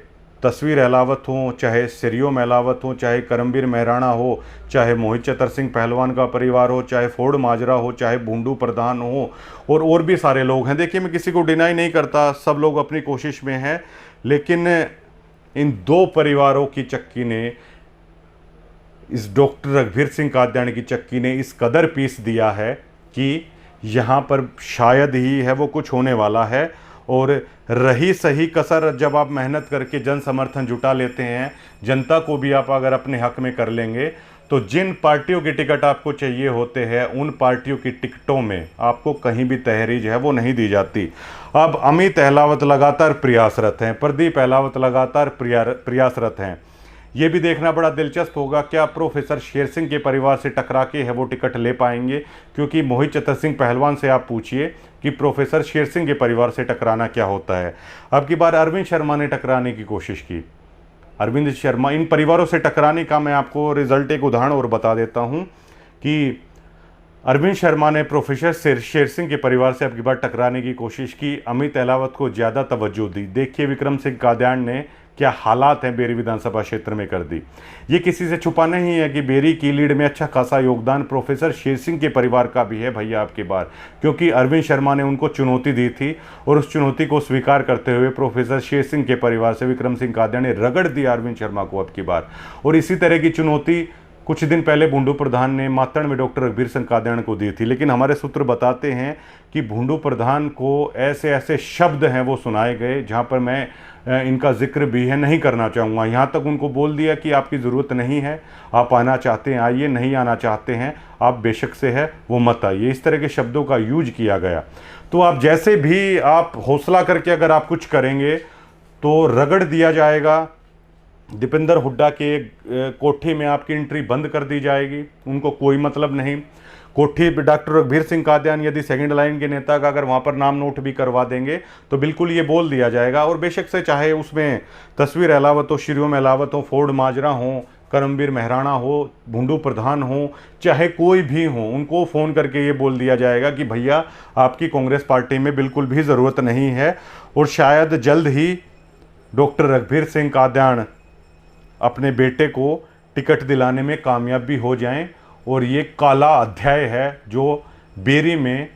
तस्वीर अहलावत हो, चाहे सरियोम अहलावत हो, चाहे करमबीर मेहराणा हो, चाहे मोहित चतर सिंह पहलवान का परिवार हो, चाहे फोर्ड माजरा हो, चाहे बूंडू प्रधान हो और भी सारे लोग हैं। देखिए, मैं किसी को डिनाई नहीं करता, सब लोग अपनी कोशिश में हैं, लेकिन इन दो परिवारों की चक्की ने इस डॉक्टर रघुवीर सिंह कादियानी की चक्की ने इस कदर पीस दिया है कि यहाँ पर शायद ही है वो कुछ होने वाला है। और रही सही कसर, जब आप मेहनत करके जन समर्थन जुटा लेते हैं, जनता को भी आप अगर अपने हक में कर लेंगे, तो जिन पार्टियों की टिकट आपको चाहिए होते हैं उन पार्टियों की टिकटों में आपको कहीं भी तहरीज है वो नहीं दी जाती। अब अमित अहलावत लगातार प्रयासरत हैं, प्रदीप अहलावत लगातार प्रयासरत हैं। ये भी देखना बड़ा दिलचस्प होगा, क्या प्रोफेसर शेर सिंह के परिवार से टकरा के है वो टिकट ले पाएंगे, क्योंकि मोहित चतर सिंह पहलवान से आप पूछिए कि प्रोफेसर शेर सिंह के परिवार से टकराना क्या होता है। अब की बार अरविंद शर्मा ने टकराने की कोशिश की। अरविंद शर्मा, इन परिवारों से टकराने का मैं आपको रिजल्ट एक उदाहरण और बता देता हूं कि अरविंद शर्मा ने प्रोफेसर शेर सिंह के परिवार से अब की बार टकराने की कोशिश की, अमित अहलावत को ज़्यादा तवज्जो दी। देखिए विक्रम सिंह कादियान ने क्या हालात हैं बेरी विधानसभा क्षेत्र में कर दी। ये किसी से छुपा नहीं है कि बेरी की लीड में अच्छा खासा योगदान प्रोफेसर शेर सिंह के परिवार का भी है भैया अब की बार, क्योंकि अरविंद शर्मा ने उनको चुनौती दी थी और उस चुनौती को स्वीकार करते हुए प्रोफेसर शेर सिंह के परिवार से विक्रम सिंह कादियान ने रगड़ दिया अरविंद शर्मा को अब की बार। और इसी तरह की चुनौती कुछ दिन पहले भूंडू प्रधान ने मातड़ में डॉक्टर रघुवीर सिंह कादियानी को दी थी। लेकिन हमारे सूत्र बताते हैं कि भूंडू प्रधान को ऐसे ऐसे शब्द हैं वो सुनाए गए जहां पर मैं इनका जिक्र भी है नहीं करना चाहूँगा। यहाँ तक उनको बोल दिया कि आपकी ज़रूरत नहीं है, आप आना चाहते हैं आइए, नहीं आना चाहते हैं आप बेशक से है वो मत आइए। इस तरह के शब्दों का यूज किया गया। तो आप जैसे भी आप हौसला करके अगर आप कुछ करेंगे तो रगड़ दिया जाएगा। दीपेंद्र हुड्डा के कोठी में आपकी एंट्री बंद कर दी जाएगी, उनको कोई मतलब नहीं। कोठी पे डॉक्टर रघुवीर सिंह कादियानी यदि सेकंड लाइन के नेता का अगर वहाँ पर नाम नोट भी करवा देंगे तो बिल्कुल ये बोल दिया जाएगा। और बेशक से चाहे उसमें तस्वीर अहलावत हो, श्रीओम अहलावत हो, फोर्ड माजरा हो, करमबीर मेहराणा हो, भूंडू प्रधान हो, चाहे कोई भी हो, उनको फ़ोन करके ये बोल दिया जाएगा कि भैया आपकी कांग्रेस पार्टी में बिल्कुल भी ज़रूरत नहीं है। और शायद जल्द ही डॉक्टर रघुवीर सिंह कादियानी अपने बेटे को टिकट दिलाने में कामयाब भी हो जाएं। और ये काला अध्याय है जो बेरी में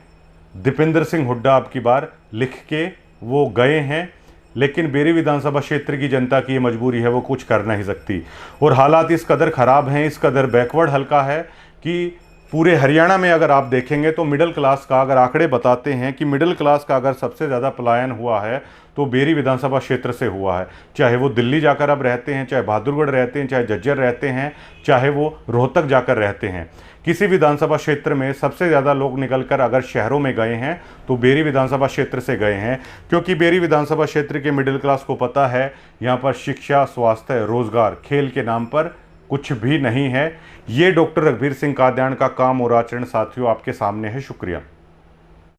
दीपेंद्र सिंह हुड्डा अब की बार लिख के वो गए हैं। लेकिन बेरी विधानसभा क्षेत्र की जनता की ये मजबूरी है, वो कुछ कर नहीं सकती। और हालात इस कदर ख़राब हैं, इस कदर बैकवर्ड हल्का है कि पूरे हरियाणा में अगर आप देखेंगे तो मिडिल क्लास का, अगर आंकड़े बताते हैं कि मिडिल क्लास का अगर सबसे ज़्यादा पलायन हुआ है तो बेरी विधानसभा क्षेत्र से हुआ है। चाहे वो दिल्ली जाकर अब रहते हैं, चाहे बहादुरगढ़ रहते हैं, चाहे झज्जर रहते हैं, चाहे वो रोहतक जाकर रहते हैं, किसी विधानसभा क्षेत्र में सबसे ज़्यादा लोग निकलकर अगर शहरों में गए हैं तो बेरी विधानसभा क्षेत्र से गए हैं। क्योंकि बेरी विधानसभा क्षेत्र के मिडिल क्लास को पता है यहाँ पर शिक्षा, स्वास्थ्य, रोजगार, खेल के नाम पर कुछ भी नहीं है। ये डॉक्टर रघुवीर सिंह कादियानी का काम और आचरण साथियों आपके सामने है। शुक्रिया।